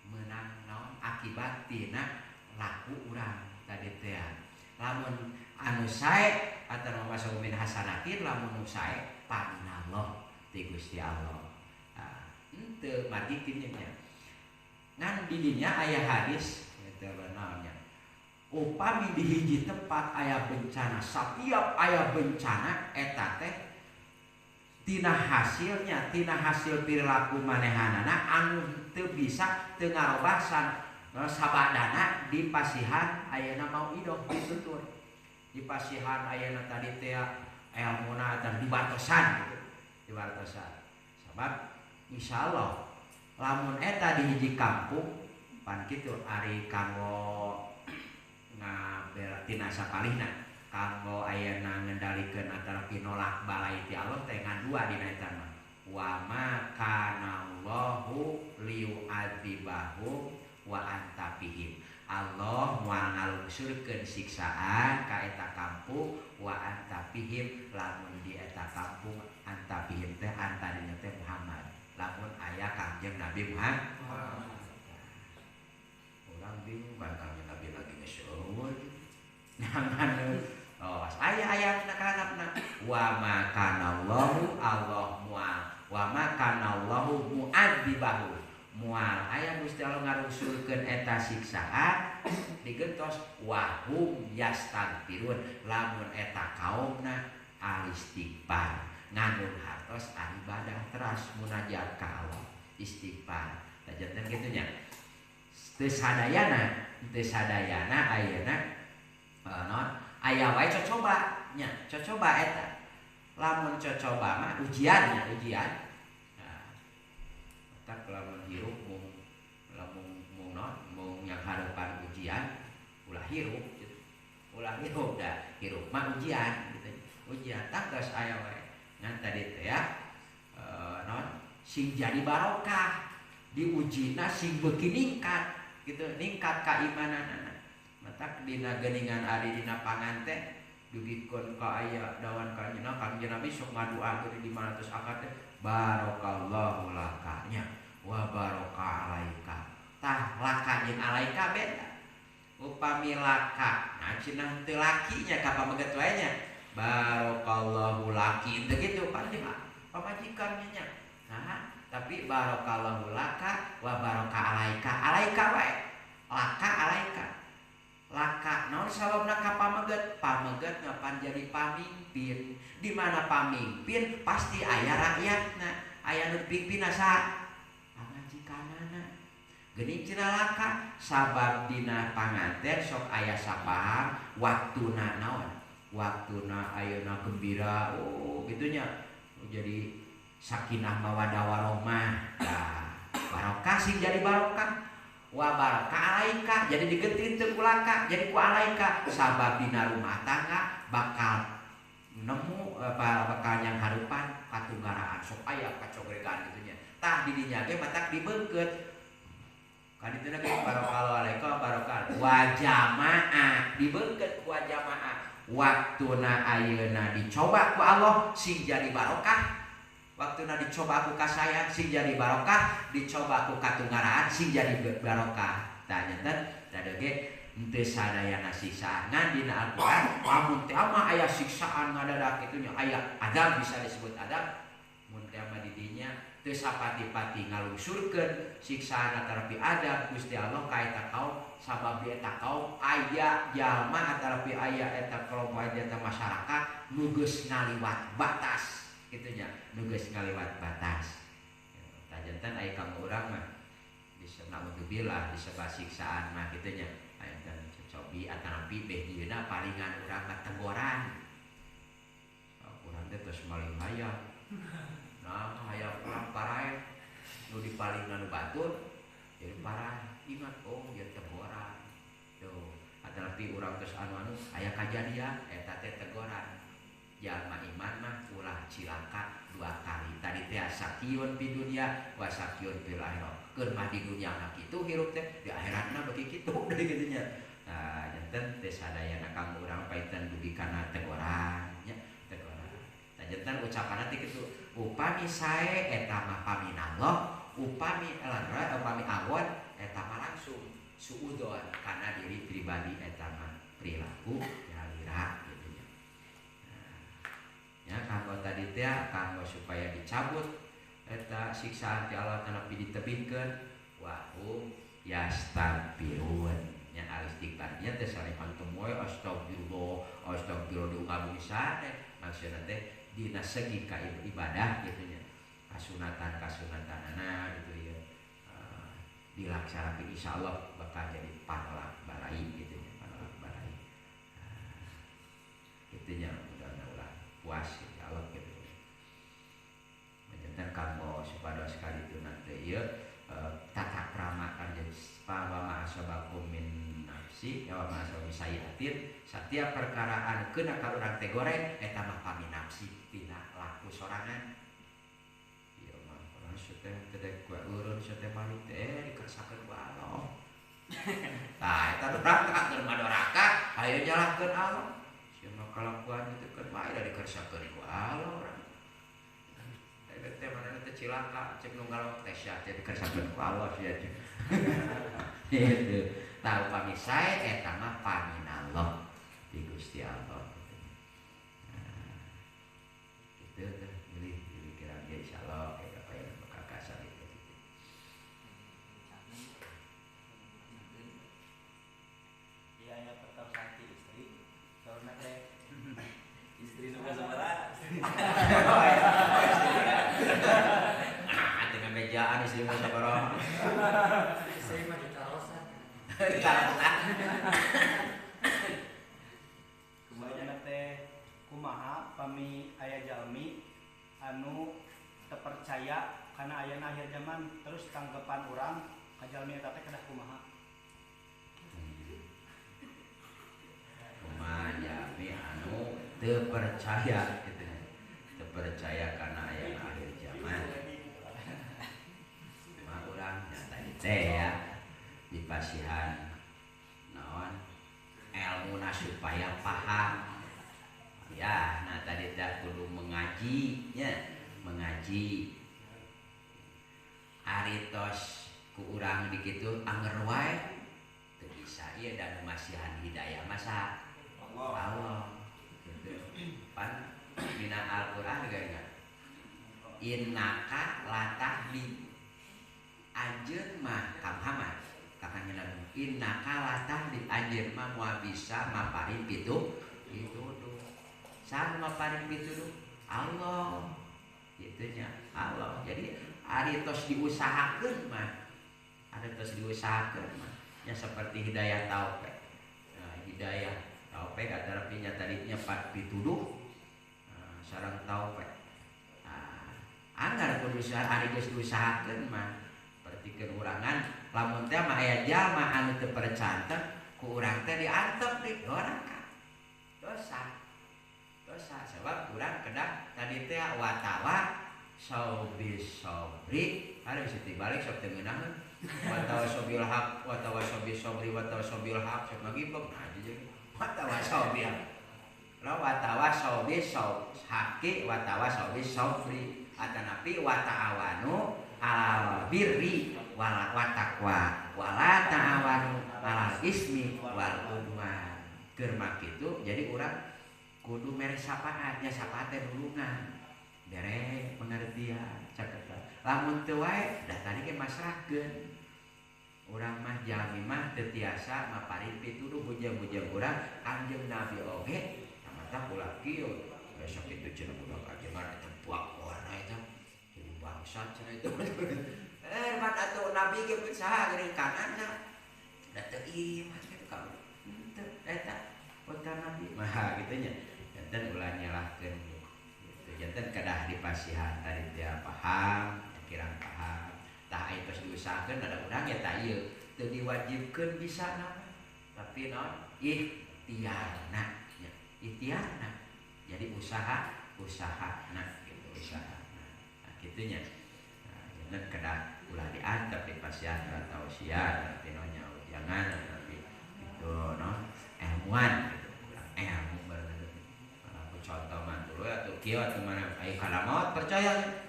meunang naon akibat tina laku urang tadi teh lamun anu sae atawa masuk min hasanatin lamun nu sae paminallah ti Gusti Allah henteu margi kieu nya ngan di dinya aya hadis eta naonnya upami di hiji tempat aya bencana setiap aya bencana eta teh tina hasil perilaku manehanana anu teu bisa teu ngarobasan sabadana di pasihan ayeuna mau idoh ditutur di pasihan ayeuna tadi teh ilmuna dan dibartosan gitu dibartosan sabab insyaallah lamun eta di hiji kampung pan kitu ari kanggo tina sakalihna kanggo ayeuna ngendalikeun antara pinolak balai ti Allah teh ngadua dina eta mah wa ma kana Allahu liyu'adzibahum wa anta fihim. Allah moal ngalungsurkeun siksaan ka eta kampung wa anta fihim lamun di eta kampung anta fihim teh anta dina teh Muhammad lamun aya Kangjeng Nabi Muhammad. Urang bingung kan Kangjeng Nabi lagi ngeuseuh jangan ayat nakalapna wa ma kana Allahu Allah mual wa ma kana Allahu mu'adzibahu mual aya Gusti Allah ngarungsulkeun eta siksaan digentos wa hum yastaghfirun lamun eta kaumna istighfar ngandung hartos ibadah teras munajat ka Allah istighfar janten kitu nya teu sadayana ayeuna non aya wae cocoba eta lamun cocoba mah ujian nah tak lamun hirup mung yang harapan ujian ulah hirup dah hirup mah ujian gitu ujian tak geus aya wae ngan tadi teh ya non sing jadi barokah diujina sing beuki ningkat gitu ningkat keimananana matak dina geuningan ari dina pangan teh dugikeun ka aya dawan kanjena Kangjeng Nabi sok ngaduakeun di 500 akad teh barakallahu lakanya wa baraka alaika tah laka jeung alaika beda upami laka nah cenah teu lakinya ka pameget wae nya barakallahu laki teh kitu pamajikannya nya nah tapi barakallahu laka wa baraka alaika wae laka alaika laka naon sababna ka pameget ngapan jadi pamimpin di mana pamimpin pasti aya rakyatna aya nu pimpinna sa pamajikanana geuning cenah laka sabab dina panganten sok aya sapaham waktuna naon waktuna ayeuna gembira gitunya jadi sakinah mawaddah warahmah barokah sing jadi barokah wa baraka alaika jadi digeuntin teu ku laka jadi ku alaika sabab dina rumah tangga bakal nemu bakal yang harupan katunggaraan sok aya kacogregan kitu nya tah di dinya ge matak dibeungkeut ka ditu na ge barakallahu alaika barokah wa jamaah dibeungkeut ku jamaah waktuna ayeuna dicoba ku Allah sing jadi barokah waktuna dicoba aku ka saya sing jadi barokah dicoba aku katunggaraan sing jadi barokah tah nyanten dadege henteu sadayana siksaan ngan dina Al-Qur'an lamun teh mah aya siksaan ngadadak kitu nya aya adab bisa disebut adab mun teh mah di dinya teu sapati-pati ngalungsurkeun siksaan antara pi adab Gusti Allah ka eta kaum sabab di eta kaum aya jalma antara pi aya eta kelompok eta masyarakat nu geus ngaliwat batas itunya nugas ngaliwat batas tajantan aya kanggo urang mah disebut disebut siksaan mah gitunya aya dan cobi antara pibeh dieuna palingan urang mah teguran urang teh tos maling hayang nah hayang urang parae nu dipalingna nu batur jadi parah ingat ieu teguran tuh antara pi urang tos anu aya kajadian eta teh teguran jalma iman mah ulah cilaka 2 kali tadi teh sakiun di dunia wa sakiun fil akhirah keur mah di dunia mah kitu hirup teh di akhiratna beuki kitu deui kitu nya nah janten teh sadayana kanggo urang paetan dugi kana teguran nya teguran nah janten ucapanna teh kitu upami sae eta mah paminallah upami awon eta mah langsung suudzon kana diri pribadi eta mah perilaku nyalira ya kanggo tadi teh kanggo supaya dicabut eta siksaan ti Allah tanapi ditebihkeun wa hum yastaghfirun nya istighfar nya teh sare antum we astagfirullah diungabung sare maksudna teh dina segi ka ibadah gitu nya kasunatan-kasunatanana gitu ya dilaksanakan insyaallah bakal jadi pahala barai gitu nya pahala barai gitu nya mudah-mudahan puas insyaallah gitu menjadikan kanggo supados sekali itu nanti ya tata krama kan jadi wa asabakum min nafsi wa ma asabakum sayatin setiap perkaraan kena ka urang teh goreng eta mah pami nafsi tina laku sorangan ieu mah urang teh teh gua urun teh balik teh dikersakeun ku Allah tah eta urang teh madoraka hayu nyalahkeun Allah sia mah kalakuan itu kan bae da dikersakeun ku Allah urang teh mana teh cilaka cek nu ngalok teh sia teh dikersakeun ku Allah sia itu tahu pami sae eta mah paminallah di Gusti Allah gitu tuh pilih pikiran dia insyaallah kayak apa yang bakal kasar itu iya ya tetap sakti istri karena teh Istri suka sabaraha. dengan mejaan istri mah sabaraha Istri mah ditarosan. Kemudian teh kumaha pami aya jalmi anu terpercaya karena ayana akhir zaman terus tanggapan orang ka jalmi eta teh kedah kumaha jami anu teu percaya gitu teu percaya karena aya akhir zaman mah urang nyata teh ya di pasihan naon ilmuna supaya paham ya nah tadi teh kudu mengaji nya mengaji aritos ku urang di kitu anger wae teu bisa ieu dan masihan hidayah masa Allah gitu pan dina Al-Qur'an geus innaka latahdi anjeun mah kamhamat kakangnya lagu innaka latahdi anjeun mah moal bisa maparing pituduh saha maparing pituduh Allah gitunya Allah jadi aritos diusahakeun mah aritos diusahakeun mah ya seperti hidayah taufik hidayah taufik antara pinya tadinya pituduh sareng taufik anggar kudu ari geus diusahakeun mah pertikeun urangan lamun teh mah aya jalma anu teu percanten ku urang teh diantep di doraka dosa sebab urang kedah tadi teh watawa sobri harus dibalik sok teu ngeunaheun watawa sobil haq watawa sobi sobri watawa sobil haq sok ngagibek nah jadi watawa sobil lo watawa sobi haqi watawa sobi sobri atanapi wata'awanu alal birri wala wataqwa wala ta'awanu alal ismi wal udwan keur makitu jadi urang kudu mere sapaatnya sapaat teh nulungan bere pengertian caketan lamun teu wae da tadi ge masrahkeun urang mah jalmi mah teu tiasa maparing pituduh bujang-bujang urang Kanjeng Nabi oge tamata ulah kieu besok itu cenah budak ajengan eta puak warna eta jadi bangsat cenah itu man atuh Nabi ge saha geuning kananna da teu ieu mah kitu ka teu eta putra Nabi mah kitu nya janten ulah nyalahkeun gitu janten kedah dipasihan tadi dia paham kirang paham tah aya tos diusahakeun ada urang ya tah ieu teu diwajibkeun bisa na tapi naon ikhtiarna ya ikhtiarna jadi usahana gitu usahana nah kitunya jangan kedah ulah diantep dipasihan atau sia tapi nya jangan tapi itu no ilmuwan gitu ulah ilmu bareng aku contoh man dulu atuh kieu atuh mana ai kana maot percaya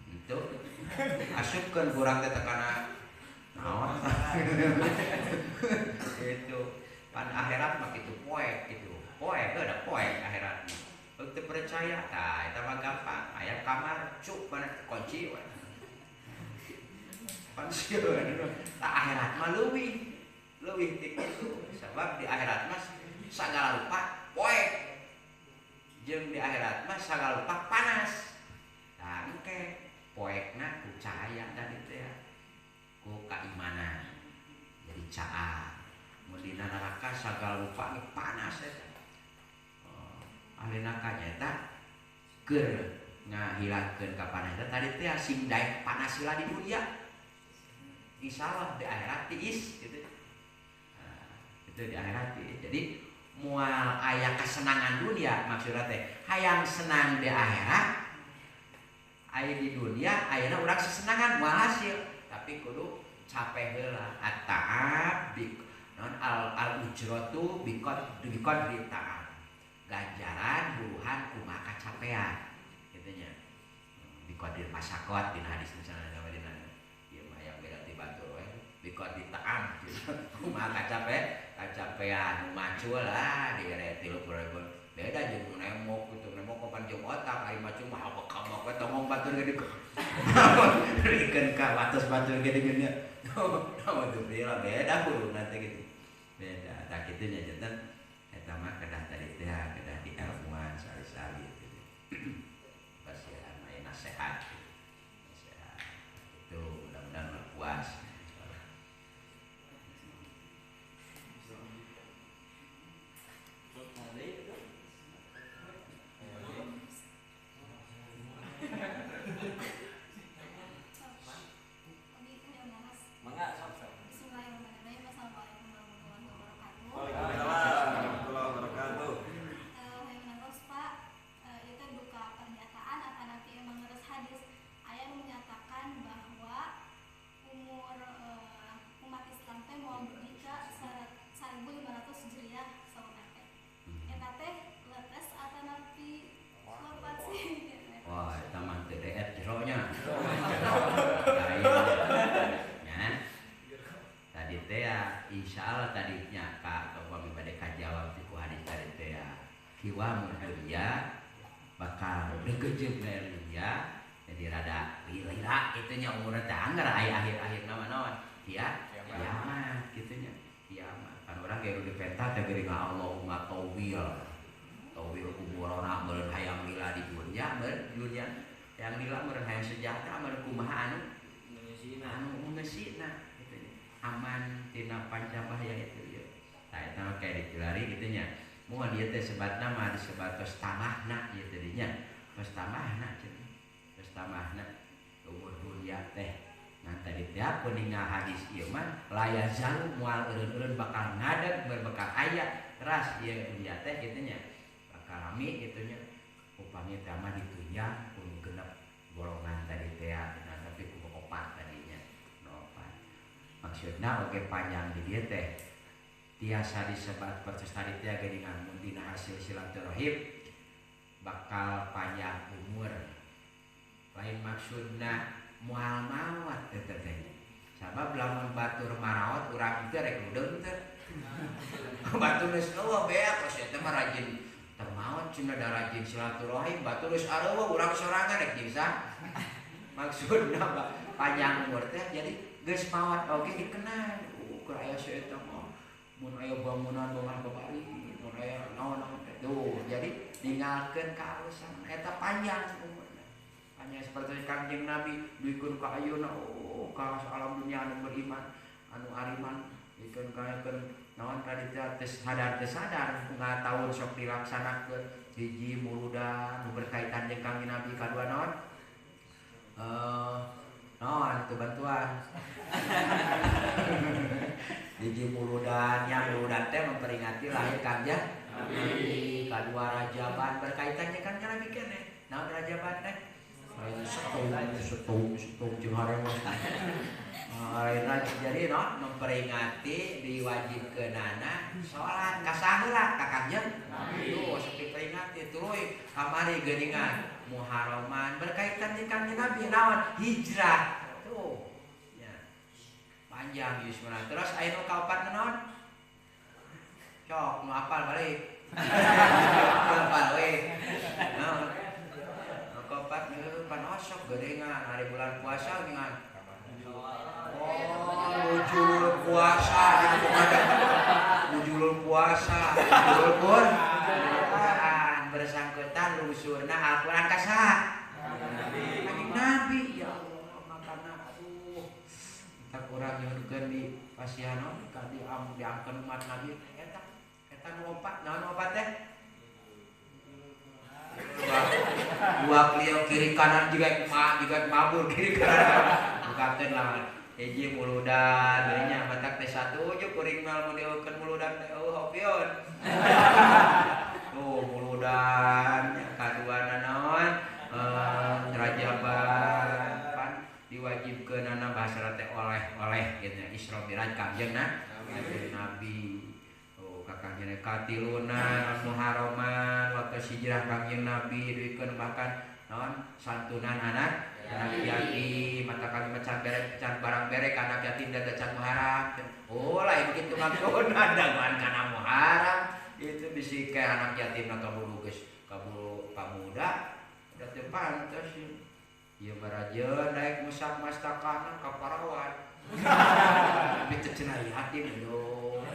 itu asupkeun kurang teh tekana naon itu pan akhirat mah kitu poek gitu poek ada poek akhirat teu percaya tah eta mah gampang aya kamar cuk mana kunci we pan sieun tah akhirat mah leuwih ti kitu sebab di akhirat mah sagala rupa poek jeung di akhirat mah sagalupah panas. Tah engke poekna ku cahaya tadi teh ku keimanan. Jadi caah. Mun dina neraka sagalupah ge panas eta. Ahli neraka nyaeta keur ngahilangkeun ka panas eta tadi teh sing daek panas heula di dunia. Insyaallah di akhirat tiis gitu. Itu di akhirat tiis. Jadi mual aya kesenangan dunia maksudna teh hayang senang di akhirat aya di dunia ayeuna urang sesenangan moal hasil tapi kudu capek heula at-ta'ab non al ujratu bikot di ta'ab ganjaran buruhan kumaha kacapean kitu nya bikodir pasakot dina hadis misalnya sama dina ieu mah yang beda ti batur we bikot di ta'ab kumaha kacapean macul lah di tilu puluh beda jeung nemok gitu nemok kapan jeung otak ai macul mah kabak we tongong batur gede rikeun ka wates batur gede nya naon tuh beda kudu nanti gitu beda tah kitu nya janten eta mah kedah tadi teh kedah di ilmuan sari-sari gitu pasihan aya nasehat itu mudah-mudahan puas. Kiwa dunia bakal degejeg dari dunia jadi rada lila itunya umurnya tanggar akhir naon kiamat gitunya kiamat kan orang kayak di penta teh geuning Allahumma tawil kuburana meureun hayang lila di dunia yang lila meureun hayang sejahtera meureun kumaha anu ngeusina gitu aman tina pancabaya itu ya tah eta kayak dijelari gitunya mun dia teh sebatna mah disebat pestamahna ieu teh dinya pestamahna cenah pestamahna umur dunia teh ngan tadi teh kuninga hadis ieu mah layazal moal eureun-eureun bakal ngadeg berbekal aya ras ieu dunia teh kitu nya bakal rami kitu nya upami teh mah ditunjang kun genep golongan tadi teh nah tapi ku opat tadinya no opat maksudna oge panjang di dieu teh tiasa disebat perces tadi teh geuningan mun dina hasil silaturahim bakal panjang umur lain maksudna moal maot teh teh sabab lamun batur maraot urang teh rek mudeung teh batur geus eueuh beak tos eta mah rajin termaot cenah da rajin silaturahim batur geus areueuh urang sorangan rek jingsa maksudna panjang umur teh jadi geus maot oge dikenal keur aya saeta mah mun aya bangunan babari mun aya naon tuh jadi ninggalkeun kausan eta panjang umurna panjang seperti Kangjeng Nabi duikeun ka ayeuna ka alam dunia anu beriman anu ariman dikeun kaekeun naon tadi teh sadar tahun sok dilaksanakeun hiji muludan nu berkaitan jeung Kangjeng Nabi kadua naon naon itu bantuan hiji muludan yang muludan teh memperingati lahir Kangjeng Nabi kadua Rajaban berkaitan jeung Kangjeng Nabi keneh naon Rajaban teh setung jeung hareueus jadi memperingati diwajibkeunana salat ka saheula ka Kangjeng Nabi tuh sok diperingati tuluy kamari geuningan Muharraman berkaitan jeung Kangjeng Nabi naon hijrah tuh panjang yusmana terus aya nu kaopat naon cok nu apal balik apal we naon nu kaopat panosok geuningan hari bulan puasa geuningan nujul puasa nujul puasa nujul pun bersangkutan usurna Al-Quran kasaha Kanjeng Nabi ya Allah makana aduh kita kurang nyuruhkeun di pasiano ka diangkeun umat Nabi eta nu opat naon opat teh dua klio kiri kanan juga mabur kiri kanan bukakeun lawan hiji muludan nya matak teh satu jeung kuring mah mun dieukeun muludan teh hopion tuh muludan kaduana naon rajaban pan diwajibkeunana bahasa teh oleh gitu Isra Miraj Kanjeng Nabi Kanjeng katiluna Muharraman waktu hijrah Kanjeng Nabi dikeun makan naon santunan anak yatim mata kalimat can barang bere anak yatim dan can muharram lain kitu maksudna daguan kana muharram itu bisi ke anak yatim kabulu geus kabulu pamuda udah teu pantes ieu barajeun daek musab mastakana ka parawan biteu cenah yatim dong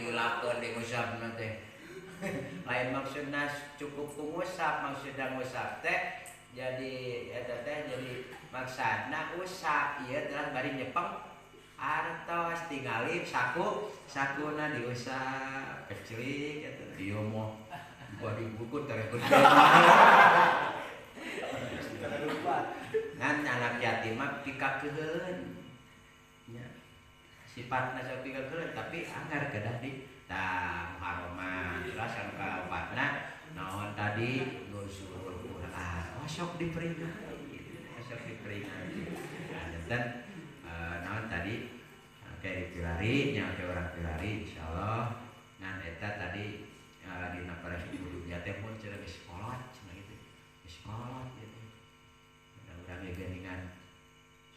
lakukan di musab nanti lain maksudnya cukup ku musab maksudnya musab teh jadi eta teh jadi maksudna usap ieu telah bari nyepeng artos tingali sakuna diusap keclik eta ieu mah bari buku tarekun ngan anak yatim mah pikakeun nya sifatna sok pikakeun tapi anggar kedah di Muharraman terus anu kaopatna naon tadi nusul Quran sok diperingati dan naon tadi kayak dipilari nya ke orang pilari insyaallah ngan eta tadi dina para dunya teh mun cenah geus kolot cenah gitu geus kolot gitu mudah-mudahan geningan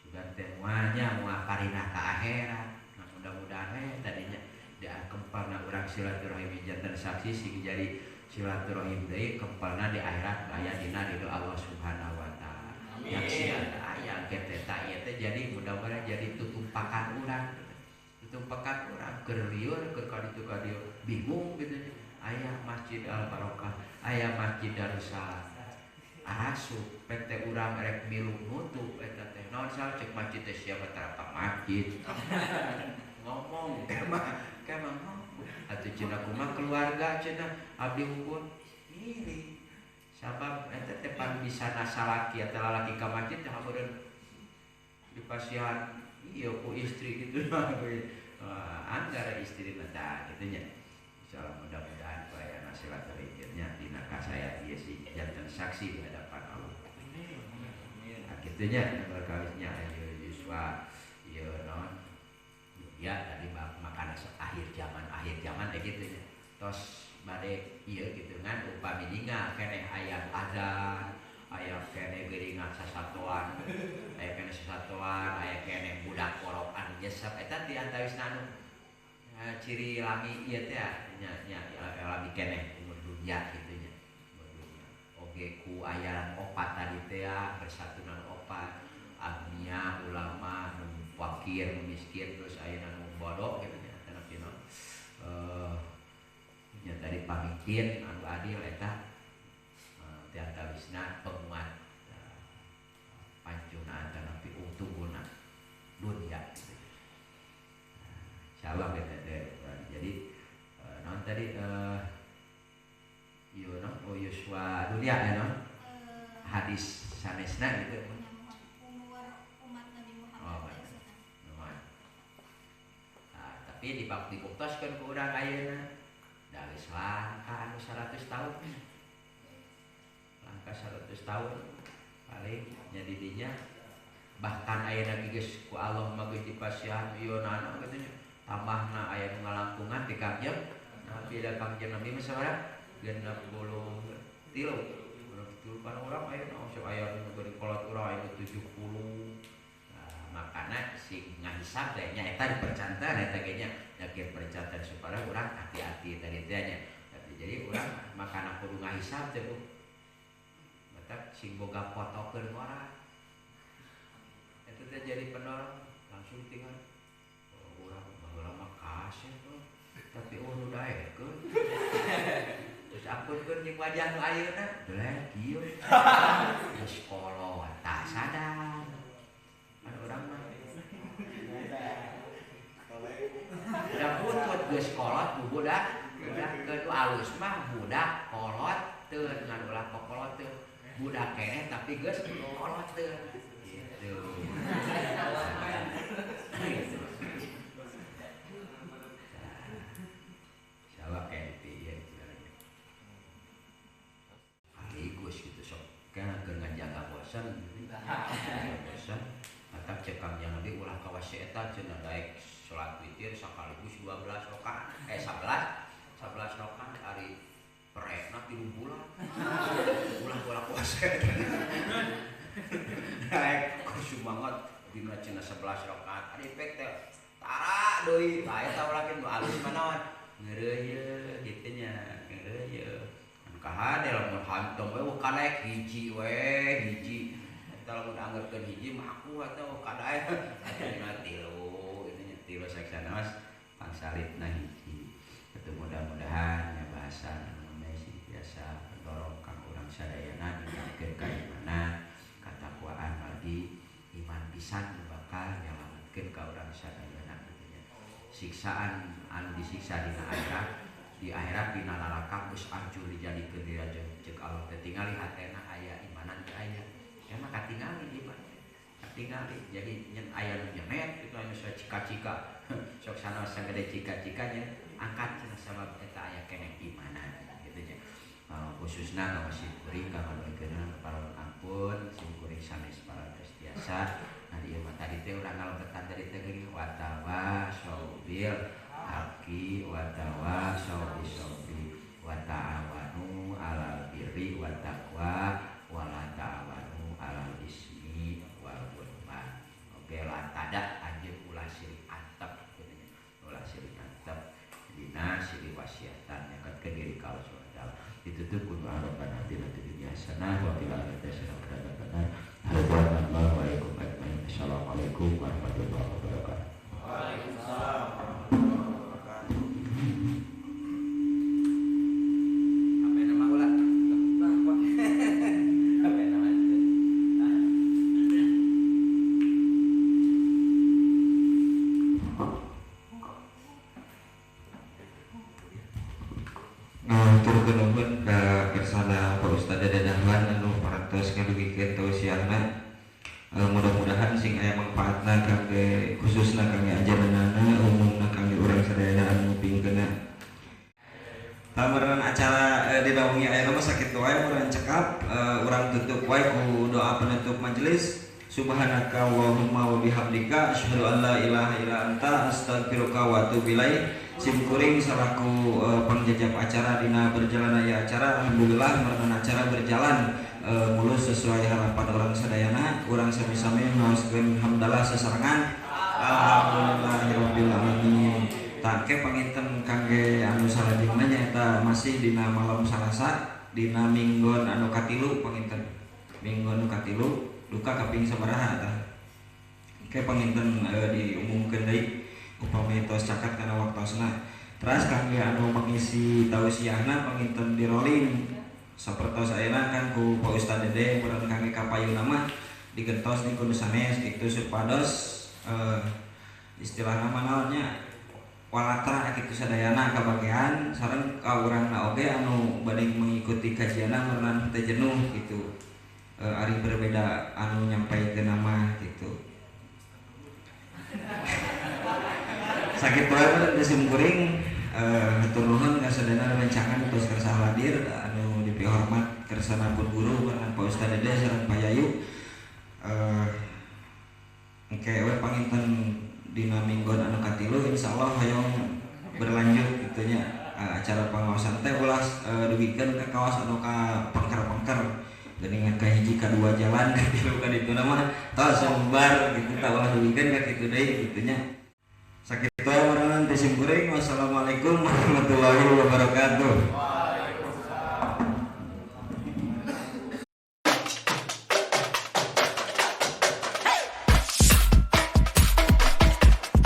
sugan teh moalnya moal parinah ka akhirat mudah-mudahan tadinya dia kempalna urang silaturahim janten saksi sing jadi silaturahim deui kempalna di akhirat aya dina ridho Allah Subhanahu wa taala. Yang sia aya kitu eta ieu teh jadi mudah-mudahan jadi tutumpakan urang. Tutumpakan urang keur lieur keur kaditu kadieu bingung gitu nya. Aya Masjid Al Barokah, aya Masjid Darussalam. Asup PT urang rek milu nutup eta teh. Naon saha cek masjid teh siapa tarapak masjid. Ngomong kemah atuh cenah kumaha keluarga cenah abdi unggul ini sabab eta teh pan bisa nasalaki eta lalaki ka masjid teh haeureun dipasihan ieu ku istri gitu anggar istri mata kitu nya insyaallah mudah-mudahan payana silaturahimnya dina kasaya ieu si janten saksi di hadapan Allah kitu nya berkalisnya ayo Yuswa ieu naon ya tadi makan akhir zaman kayak gitu ya tos bade iya gitu kan upami ningal keneh aya azan aya keneh geuringan sasatoan aya keneh sasatoan aya keneh budak korokan nyesep eta di antawisna anu ciri lami ieu teh nya lami keneh umur dunya kitu nya umur dunya oge ku ayaran opat tadi teh bersatunan opat agnia ulama fakir miskin terus ayeuna nu bodoh gitu nya tapi nya tadi pamikin anu adil eta teh antawisna penguat pancuna antara untungguna dunya gitu. Insyaallah jadi naon tadi ieu naon Yuswa dunya ya naon hadis sanesna gitu. Tapi dibuktikan ke urang ayeuna dari langkah anu 100 tahun langkah 100 tahun paling nya di dinya bahkan ayeuna geus ku Allah mah geus dipasihan yeunana kitu nya tambahna aya nu ngalangkungan ti Kangjeng Nabi da Kangjeng Nabi mah sabaraha 63 kan urang ayeuna sok aya nu geuning kolot urang aya 70 makana si ngahisab teh nya eta dipercantan eta ge nya yakin percantan supaya urang hati-hati tadi teh nya jadi urang makana kudu ngahisab teh Bu matak sing boga fotokeun urang eta teh jadi pendorong langsung tinggal urang baheula mah kaset tapi uru daekeun terus akunkeun jeung wajah nu ayeuna belek kieu geus kolot tak sadar ada urang mah udah putut geus kolot budak kedu alus mah budak kolot teu ngan ulah kolot teu budak keneh tapi geus kolot teu gitu. Salah kenti ya. Aligus gitu sok kan dengan jaga bosan. Bosan. Atap cekam yang lebih ulah kawas eta cenah daek salat witir sakaligus 12 rakaat. 11 rakaat ari perekna 3 bulan. Ulah puasa. Daek kusum banget dina cenah 11 rakaat. Ari pek teh tara deui. Tah eta ulah kieu alus manaon. Ngeureuyeun kitu nya, ngeureuyeun. Kahade lamun hantong we kadaek hiji we hiji. Eta lamun anggapkeun hiji mah aku atuh kadaek. Atuh tilu, itu nya tilu saksanaos pangsaritna hiji. Itu mudah-mudahan ya bahasa namanya sih biasa mendorong kang urang sadayana ninggalkeun kaimanan, katakwaan lagi iman pisan bakal nyelametkeun ka urang sadayana kitu nya. Siksaan anu disiksa di akhirat dina neraka geus hancur dijadikeun dira jeung Allah teh tingali hatena aya imanan teh aya. Emang katingali iman. Katingali jadi nyen aya nu nyemet kitu anu cika-cika. Sok sanaos sagede cika-cikanya angkat cenah sabab eta aya keneh imanan kitu nya. Khususna ka masjid kuring ka ngadoikeun para ampun sim kuring sanes para tiasa. Nah ieu mah tadi teh urang ngalobetan dari teh geuning watawa saubil haki watawa saubi wa ta'awanu 'alal birri wat taqwa wa la ta'awanu 'alal ismi wal udwan. Oke lan tada anjeun ulah sirik antep kitu ulah sirik antep dina sirik wasiatan nyakatkeun diri ka Allah Subhanahu wa taala. Ditutup ku doa Rabbana atina fid dunya hasanah wa fil akhirati hasanah wa qina adzabannar. Assalamualaikum warahmatullahi wabarakatuh. Assalamualaikum warahmatullahi wabarakatuh. Waalaikumsalam. Nuhun ka kersana Pak Ustaz Dadahwan anu parantos ngadugikeun tausiahna. Mudah-mudahan sing aya manfaatna kangge khususna kangge ajaranana umumna kangge urang sadayana anu ngupingkeunna. Pamarenan acara dinaungi aya mah sakitu wae urang cekap urang tutup wae ku doa penutup majelis. Subhanaka Allahumma wa bihamdika asyhadu an la ilaha illa anta astaghfiruka wa atubu ilaik. Sim kuring salaku pangjajab acara dina berjalan aya acara alhamdulillah merenang acara berjalan mulus sesuai harapan orang sadayana. Urang sami-sami ngaoskeun hamdalah sesarengan alhamdulillahirabbil alamin. Tangke panginten kangge anu salajengna nyaeta masih dina malam Salasa dina minggon anu katilu panginten. Minggon anu katilu duka kaping sabaraha tah. Ke panginten diumumkeun deui upami tos cakat kana waktosna. Terus kangge anu mengisi tausiahna panginten di rolling sapertos ayeuna kan ku Pak Ustaz Dede urang kangge kapayuna mah digentos di kudu sanes kitu supados istilahna mah naonnya walatra kitu sadayana kabagean sareng ka urangna oge anu bade mengikuti kajianna meureunan teu jenuh kitu. Ari berbeda anu nyampaikeun nama kitu. Sakit wae teh sim kuring hatur nuhun ka sadayana rencangan tos kersa hadir anu dipihormat kersana pun guru dengan Pak Ustaz Dede sareng Pak Yayu. Engke we panginten dina minggon anu katilu insyaallah hoyong berlanjut kitu nya acara pangaosan teh ulah dugikeun ka kawas anu ka pangker-pangker geuningan ka hiji ka dua jalan ka tilu ka ditu mah tos sumbar kitu tah ulah dugikeun ka kitu deui kitu nya. Sakitu wae meureunan teh sim kuring. Wassalamualaikum warahmatullahi wabarakatuh.